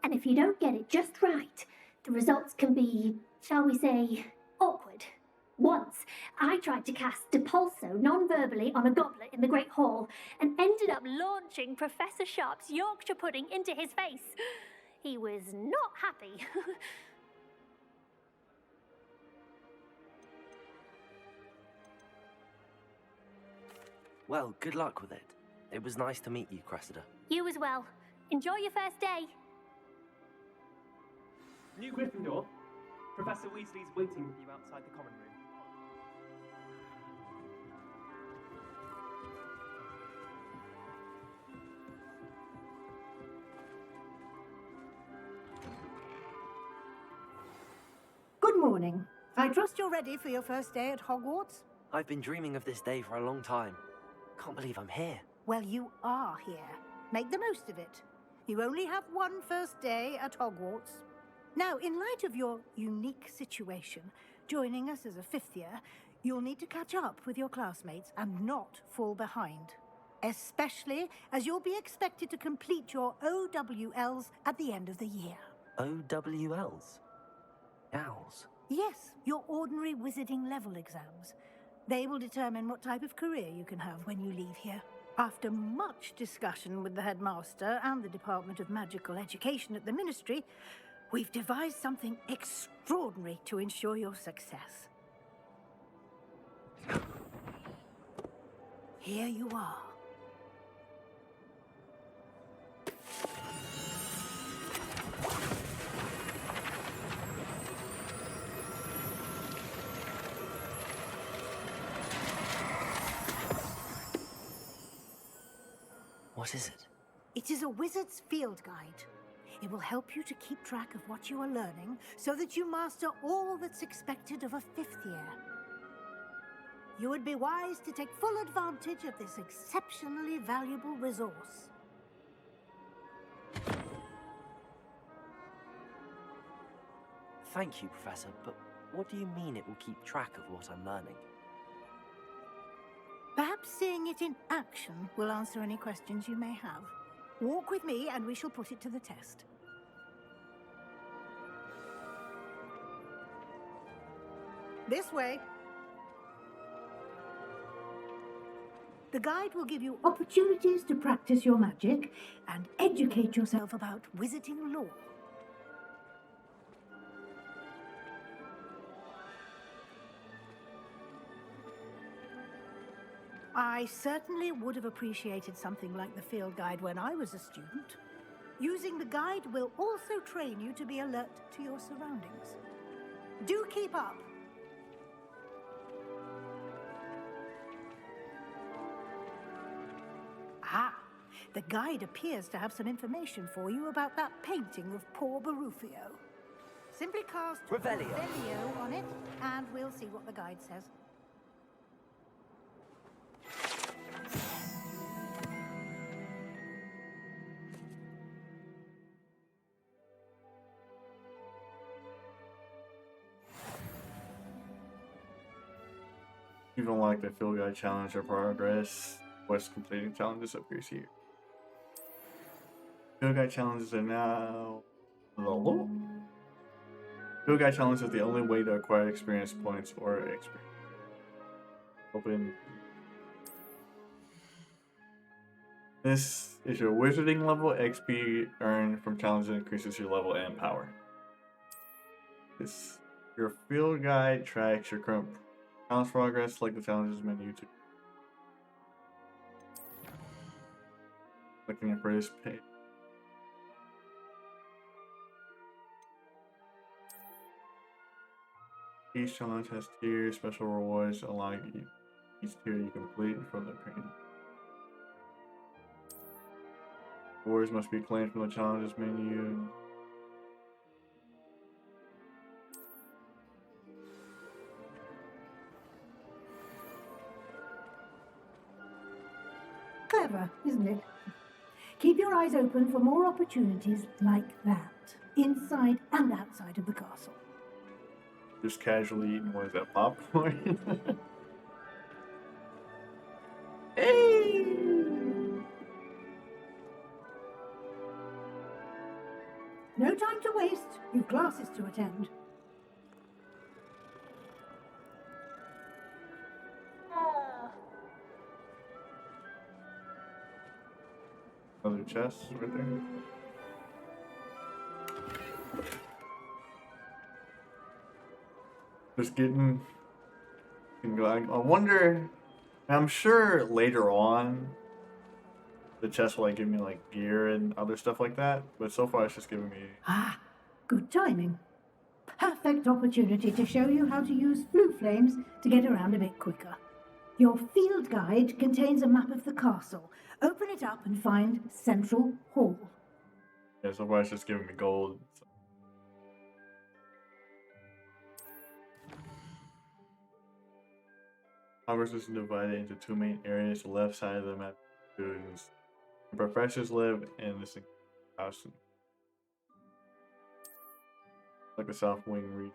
And if you don't get it just right, the results can be, shall we say, awkward. Once, I tried to cast Depulso non-verbally on a goblet in the Great Hall and ended up launching Professor Sharp's Yorkshire pudding into his face. He was not happy. Well, good luck with it. It was nice to meet you, Cressida. You as well. Enjoy your first day. New Gryffindor, Professor Weasley's waiting for you outside the common room. Good morning. I trust you're ready for your first day at Hogwarts? I've been dreaming of this day for a long time. Can't believe I'm here. Well, you are here. Make the most of it. You only have one first day at Hogwarts. Now, in light of your unique situation, joining us as a fifth year, you'll need to catch up with your classmates and not fall behind. Especially as you'll be expected to complete your OWLs at the end of the year. OWLs? Owls? Yes, your ordinary wizarding level exams. They will determine what type of career you can have when you leave here. After much discussion with the headmaster and the Department of Magical Education at the Ministry, we've devised something extraordinary to ensure your success. Here you are. What is it? It is a wizard's field guide. It will help you to keep track of what you are learning so that you master all that's expected of a fifth year. You would be wise to take full advantage of this exceptionally valuable resource. Thank you, Professor, but what do you mean it will keep track of what I'm learning? Perhaps seeing it in action will answer any questions you may have. Walk with me and we shall put it to the test. This way. The guide will give you opportunities to practice your magic and educate yourself about wizarding lore. I certainly would have appreciated something like the field guide when I was a student. Using the guide will also train you to be alert to your surroundings. Do keep up. Ah, the guide appears to have some information for you about that painting of poor Barufio. Simply cast Revelio on it, and we'll see what the guide says. You don't like the field guide challenge or progress. What's completing challenges appears here. Field guide challenges are now. Field guide challenge is the only way to acquire experience points or experience. Open. This is your wizarding level. XP earned from challenges increases your level and power. Your field guide tracks your current challenge progress, like the challenges menu to. Looking for this page. Each challenge has tiers, special rewards, allowing each tier you complete from the screen. Rewards must be claimed from the challenges menu. Clever, isn't it? Keep your eyes open for more opportunities like that, inside and outside of the castle. Just casually eating, what is that, popcorn? Hey! No time to waste. You've classes to attend. Another chest right there. Just getting. I wonder. I'm sure later on, the chest will like give me like gear and other stuff like that. But so far, it's just giving me. Ah, good timing. Perfect opportunity to show you how to use flue flames to get around a bit quicker. Your field guide contains a map of the castle. Open it up and find Central Hall. Yeah, so far it's just giving me gold. So. Hogwarts is divided into two main areas. The left side of the map, students and professors live in this house. Like the South Wing region.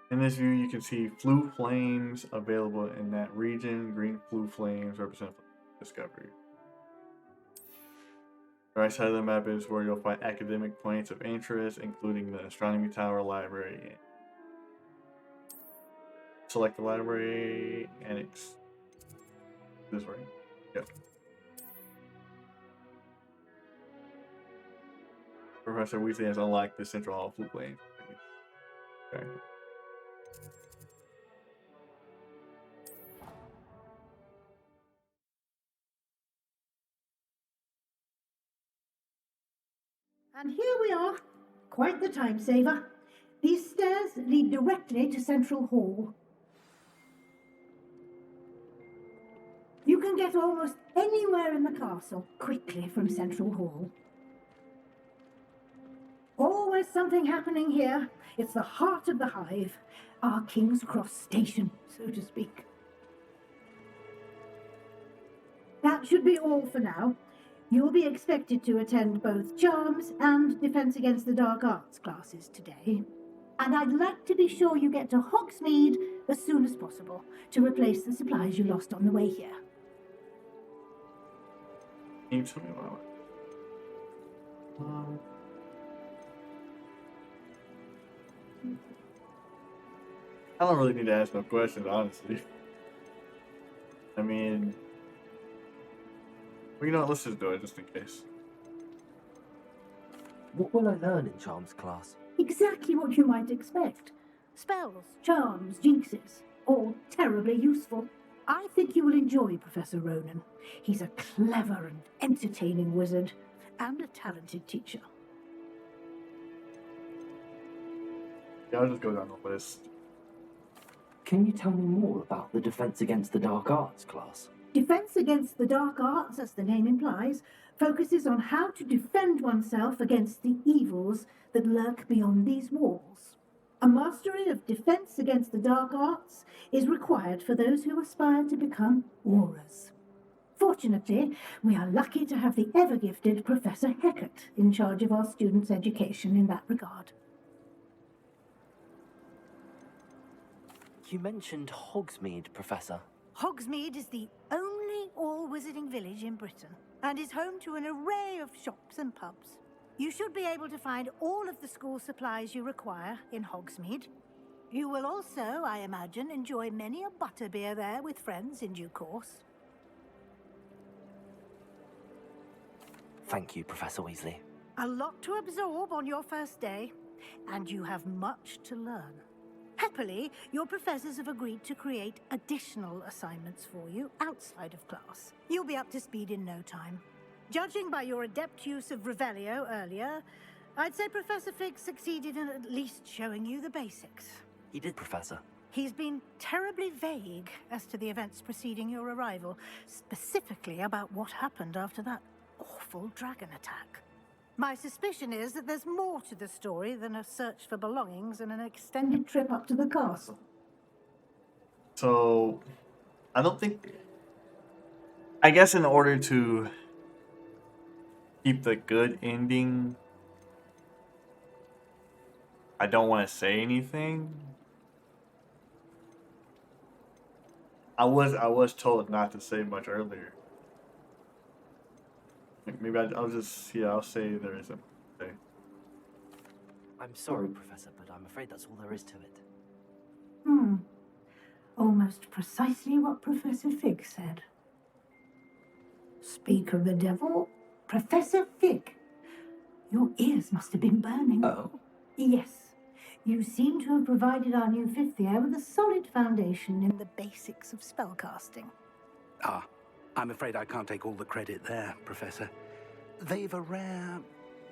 In this view, you can see flue flames available in that region. Green flue flames represent discovery. The right side of the map is where you'll find academic points of interest, including the Astronomy Tower, Library. Select the Library Annex. This way. Yep. Professor Weasley has unlocked the Central Hall flue flame. Okay. And here we are. Quite the time saver. These stairs lead directly to Central Hall. You can get almost anywhere in the castle quickly from Central Hall. Always something happening here. It's the heart of the hive, our King's Cross station, so to speak. That should be all for now. You'll be expected to attend both Charms and Defense Against the Dark Arts classes today. And I'd like to be sure you get to Hogsmeade as soon as possible to replace the supplies you lost on the way here. Can you tell me about it? I don't really need to ask no questions, honestly. I mean, well, you know what? Let's just do it just in case. What will I learn in Charms class? Exactly what you might expect. Spells, charms, jinxes, all terribly useful. I think you will enjoy Professor Ronan. He's a clever and entertaining wizard, and a talented teacher. Yeah, I'll just go down the list. Can you tell me more about the Defense Against the Dark Arts class? Defense Against the Dark Arts, as the name implies, focuses on how to defend oneself against the evils that lurk beyond these walls. A mastery of Defense Against the Dark Arts is required for those who aspire to become aurors. Fortunately, we are lucky to have the ever-gifted Professor Heckert in charge of our students' education in that regard. You mentioned Hogsmeade, Professor. Hogsmeade is the only all-wizarding village in Britain and is home to an array of shops and pubs. You should be able to find all of the school supplies you require in Hogsmeade. You will also, I imagine, enjoy many a butterbeer there with friends in due course. Thank you, Professor Weasley. A lot to absorb on your first day, and you have much to learn. Happily, your professors have agreed to create additional assignments for you outside of class. You'll be up to speed in no time. Judging by your adept use of Revelio earlier, I'd say Professor Fig succeeded in at least showing you the basics. He did, Professor. He's been terribly vague as to the events preceding your arrival, specifically about what happened after that awful dragon attack. My suspicion is that there's more to the story than a search for belongings and an extended trip up to the castle. So, I don't think... I guess in order to keep the good ending, I don't want to say anything. I was told not to say much earlier. Maybe I'll just, yeah, I'll say there isn't. Okay. I'm sorry, Professor, but I'm afraid that's all there is to it. Almost precisely what Professor Fig said. Speak of the devil, Professor Fig. Your ears must have been burning. Oh? Yes. You seem to have provided our new fifth year with a solid foundation in the basics of spellcasting. I'm afraid I can't take all the credit there, Professor. They've a rare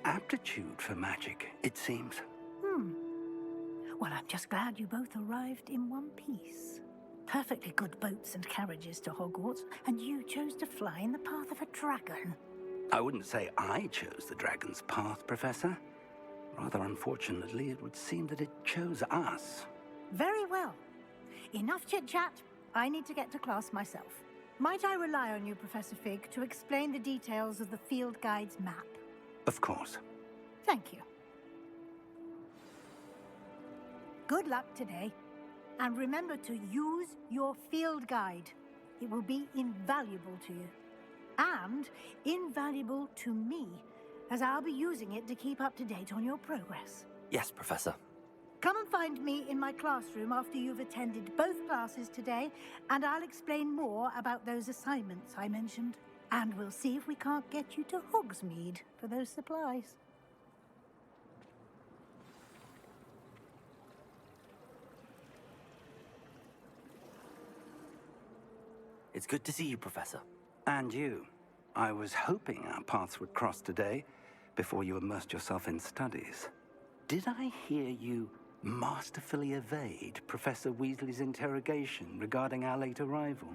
aptitude for magic, it seems. Well, I'm just glad you both arrived in one piece. Perfectly good boats and carriages to Hogwarts, and you chose to fly in the path of a dragon. I wouldn't say I chose the dragon's path, Professor. Rather unfortunately, it would seem that it chose us. Very well. Enough chit-chat. I need to get to class myself. Might I rely on you, Professor Fig, to explain the details of the field guide's map? Of course. Thank you. Good luck today. And remember to use your field guide. It will be invaluable to you. And invaluable to me, as I'll be using it to keep up to date on your progress. Yes, Professor. Come and find me in my classroom after you've attended both classes today, and I'll explain more about those assignments I mentioned. And we'll see if we can't get you to Hogsmeade for those supplies. It's good to see you, Professor. And you. I was hoping our paths would cross today, before you immersed yourself in studies. Did I hear you masterfully evade Professor Weasley's interrogation regarding our late arrival?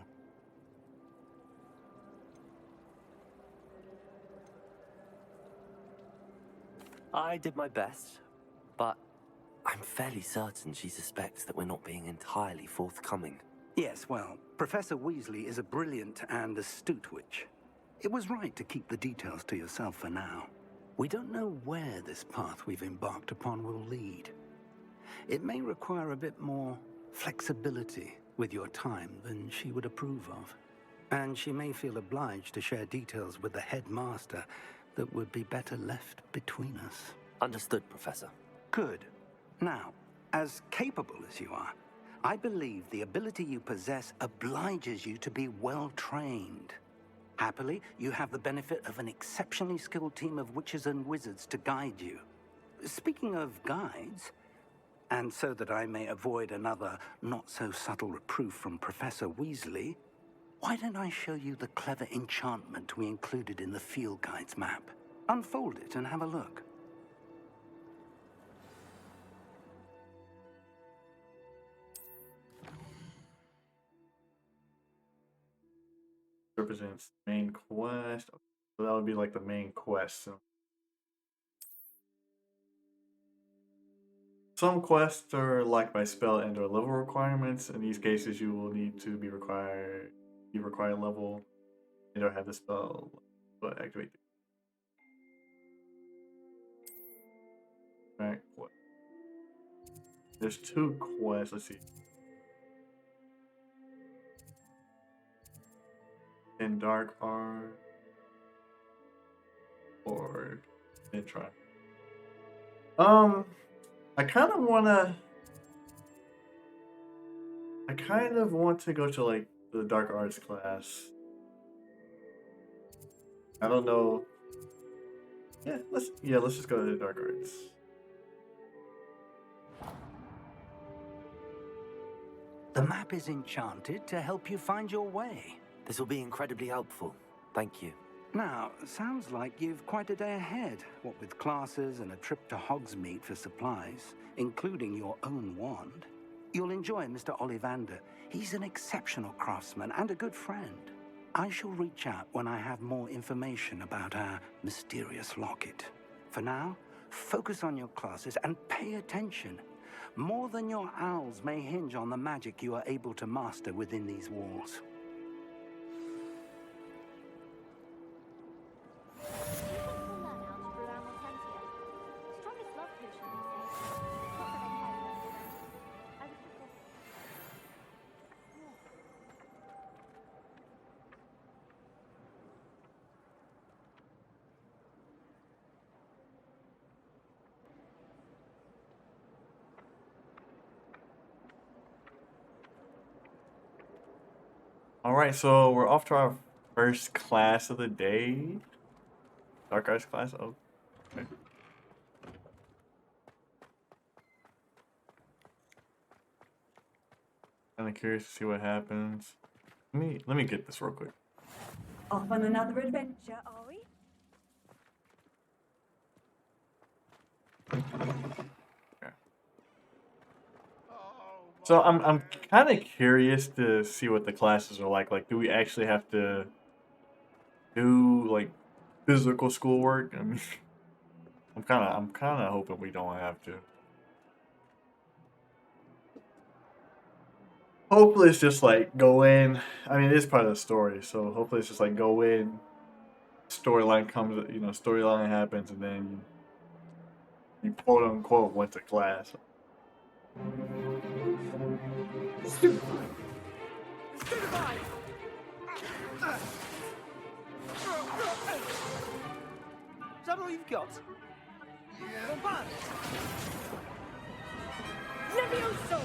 I did my best, but I'm fairly certain she suspects that we're not being entirely forthcoming. Yes, well, Professor Weasley is a brilliant and astute witch. It was right to keep the details to yourself for now. We don't know where this path we've embarked upon will lead. It may require a bit more flexibility with your time than she would approve of. And she may feel obliged to share details with the headmaster that would be better left between us. Understood, Professor. Good. Now, as capable as you are, I believe the ability you possess obliges you to be well trained. Happily, you have the benefit of an exceptionally skilled team of witches and wizards to guide you. Speaking of guides, and so that I may avoid another not-so-subtle reproof from Professor Weasley, why don't I show you the clever enchantment we included in the field guide's map? Unfold it and have a look. Represents main quest. So that would be like the main quest. So some quests are locked by spell and or level requirements. In these cases, you will need to be required level and or have the spell activate. Right. There's 2 quests. Let's see. In Dark Art or in Try. I kind of want to go to like the Dark Arts class. I don't know. Let's just go to the Dark Arts. The map is enchanted to help you find your way. This will be incredibly helpful. Thank you. Now, sounds like you've quite a day ahead, what with classes and a trip to Hogsmeade for supplies, including your own wand. You'll enjoy Mr. Ollivander. He's an exceptional craftsman and a good friend. I shall reach out when I have more information about our mysterious locket. For now, focus on your classes and pay attention. More than your owls may hinge on the magic you are able to master within these walls. Alright, so we're off to our first class of the day. Dark Arts class. Oh, okay. Kind of curious to see what happens. Let me get this real quick. Off on another adventure, are we? So I'm kind of curious to see what the classes are like. Like, do we actually have to do like physical schoolwork? I mean, I'm kind of hoping we don't have to. Hopefully, it's just like go in. I mean, it is part of the story, so hopefully it's just like go in. Storyline comes, storyline happens, and then you quote unquote went to class. Stupefy! Is that all you've got? Bombard! Levioso!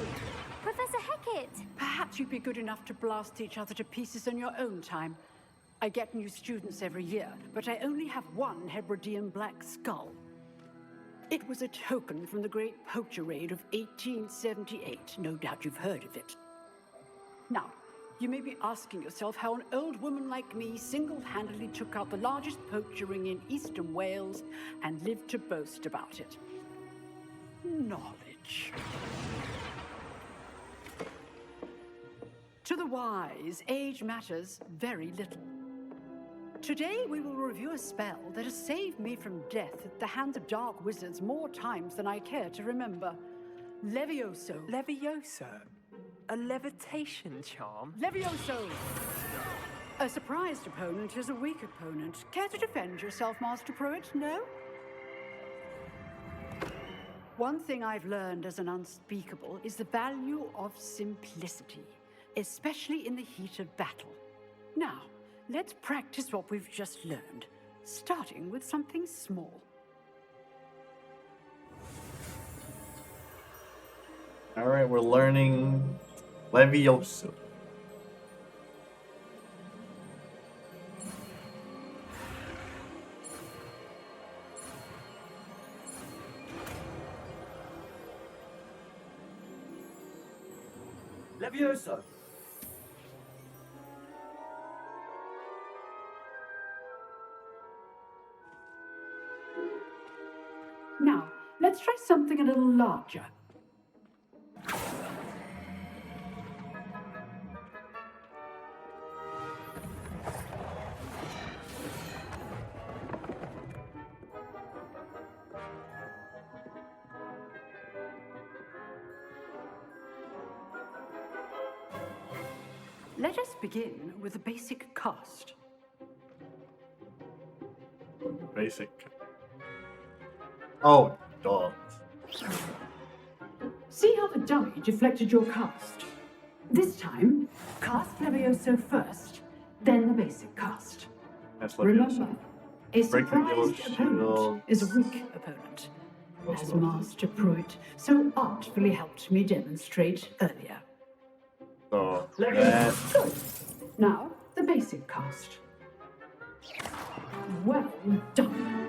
Professor Hecat! Perhaps you'd be good enough to blast each other to pieces in your own time. I get new students every year, but I only have one Hebridean black skull. It was a token from the Great Poacher Raid of 1878. No doubt you've heard of it. Now, you may be asking yourself how an old woman like me single-handedly took out the largest poacher ring in eastern Wales and lived to boast about it. Knowledge. To the wise, age matters very little. Today we will review a spell that has saved me from death at the hands of dark wizards more times than I care to remember. Levioso. Levioso? A levitation charm? Levioso! A surprised opponent is a weak opponent. Care to defend yourself, Master Pruitt? No? One thing I've learned as an unspeakable is the value of simplicity, especially in the heat of battle. Now, let's practice what we've just learned, starting with something small. All right, we're learning Levioso. Levioso! Now, let's try something a little larger. Let us begin with the basic cast. Basic. Oh, duh. See how the dummy deflected your cast? This time, cast Levioso first, then the basic cast. That's Remember, a Break the yellow surprised opponent is a weak opponent, as Master Pruitt so artfully helped me demonstrate earlier. So, Good. Now, the basic cast. Well done.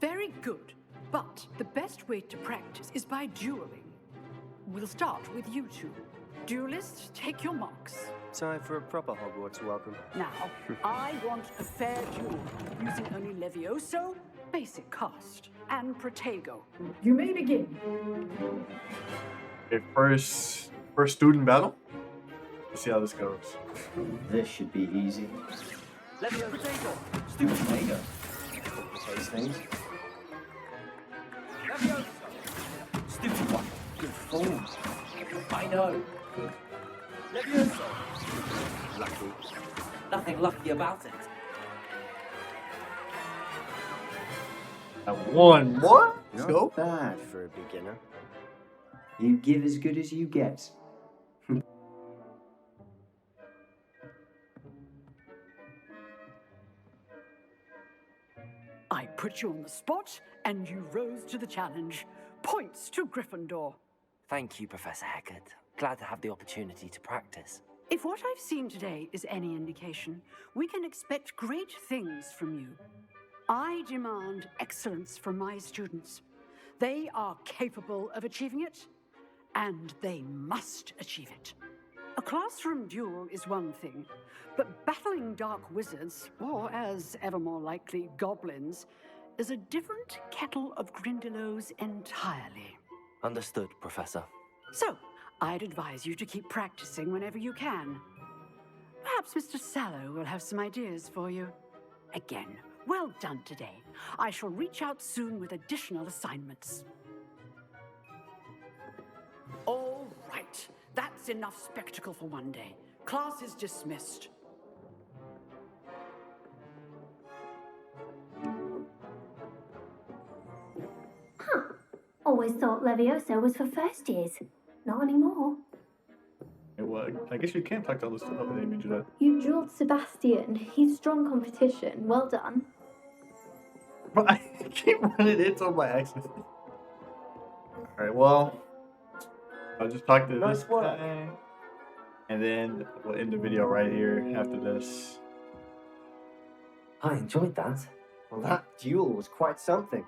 Very good, but the best way to practice is by dueling. We'll start with you two. Duelists, take your marks. Time for a proper Hogwarts welcome. Now, I want a fair duel, using only Levioso, basic cast, and Protego. You may begin. okay, first student battle. Let's see how this goes. This should be easy. Levioso! Protego! Stupid Protego! Those things. Levioso! Stupid one! Good form. I know. Levioso! Lucky. Nothing lucky about it. I won. What? Let's Not go. bad for a beginner. You give as good as you get. I put you on the spot, and you rose to the challenge. Points to Gryffindor. Thank you, Professor Hecat. Glad to have the opportunity to practice. If what I've seen today is any indication, we can expect great things from you. I demand excellence from my students. They are capable of achieving it, and they must achieve it. A classroom duel is one thing, but battling dark wizards, or as ever more likely, goblins, is a different kettle of Grindylows entirely. Understood, Professor. So, I'd advise you to keep practicing whenever you can. Perhaps Mr. Sallow will have some ideas for you. Again, well done today. I shall reach out soon with additional assignments. All right, that's enough spectacle for one day. Class is dismissed. Huh. Always thought Levioso was for first years. Not anymore. Well, I guess you can't talk to all this stuff. They made you that. You drilled Sebastian. He's strong competition. Well done. But I keep running into him by accident. Alright, well, I'll just talk to this guy, and then we'll end the video right here after this. I enjoyed that. Well, that duel was quite something.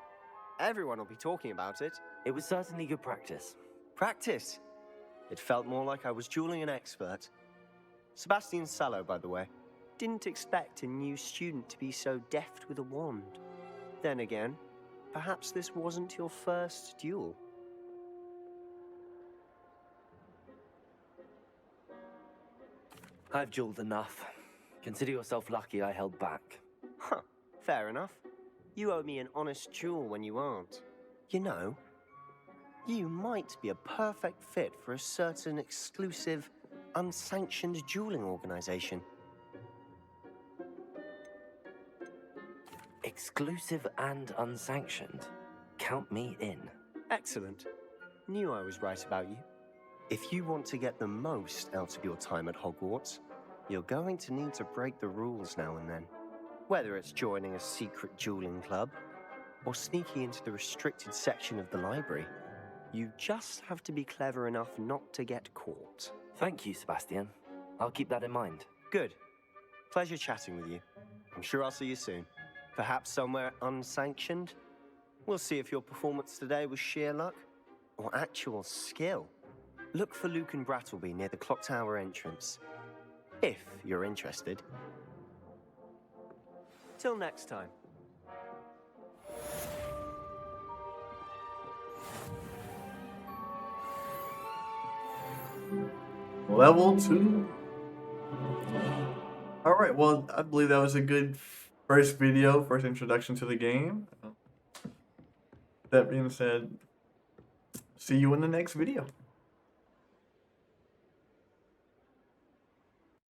Everyone will be talking about it. It was certainly good practice. Practice? It felt more like I was dueling an expert. Sebastian Sallow, by the way. Didn't expect a new student to be so deft with a wand. Then again, perhaps this wasn't your first duel. I've dueled enough. Consider yourself lucky I held back. Huh, fair enough. You owe me an honest duel when you aren't. You know, you might be a perfect fit for a certain exclusive, unsanctioned dueling organization. Exclusive and unsanctioned. Count me in. Excellent. Knew I was right about you. If you want to get the most out of your time at Hogwarts, you're going to need to break the rules now and then. Whether it's joining a secret dueling club, or sneaking into the restricted section of the library, you just have to be clever enough not to get caught. Thank you, Sebastian. I'll keep that in mind. Good. Pleasure chatting with you. I'm sure I'll see you soon. Perhaps somewhere unsanctioned? We'll see if your performance today was sheer luck or actual skill. Look for Luke and Brattleby near the clock tower entrance, if you're interested. Till next time. Level 2. Alright, well, I believe that was a good first video, first introduction to the game. That being said, see you in the next video.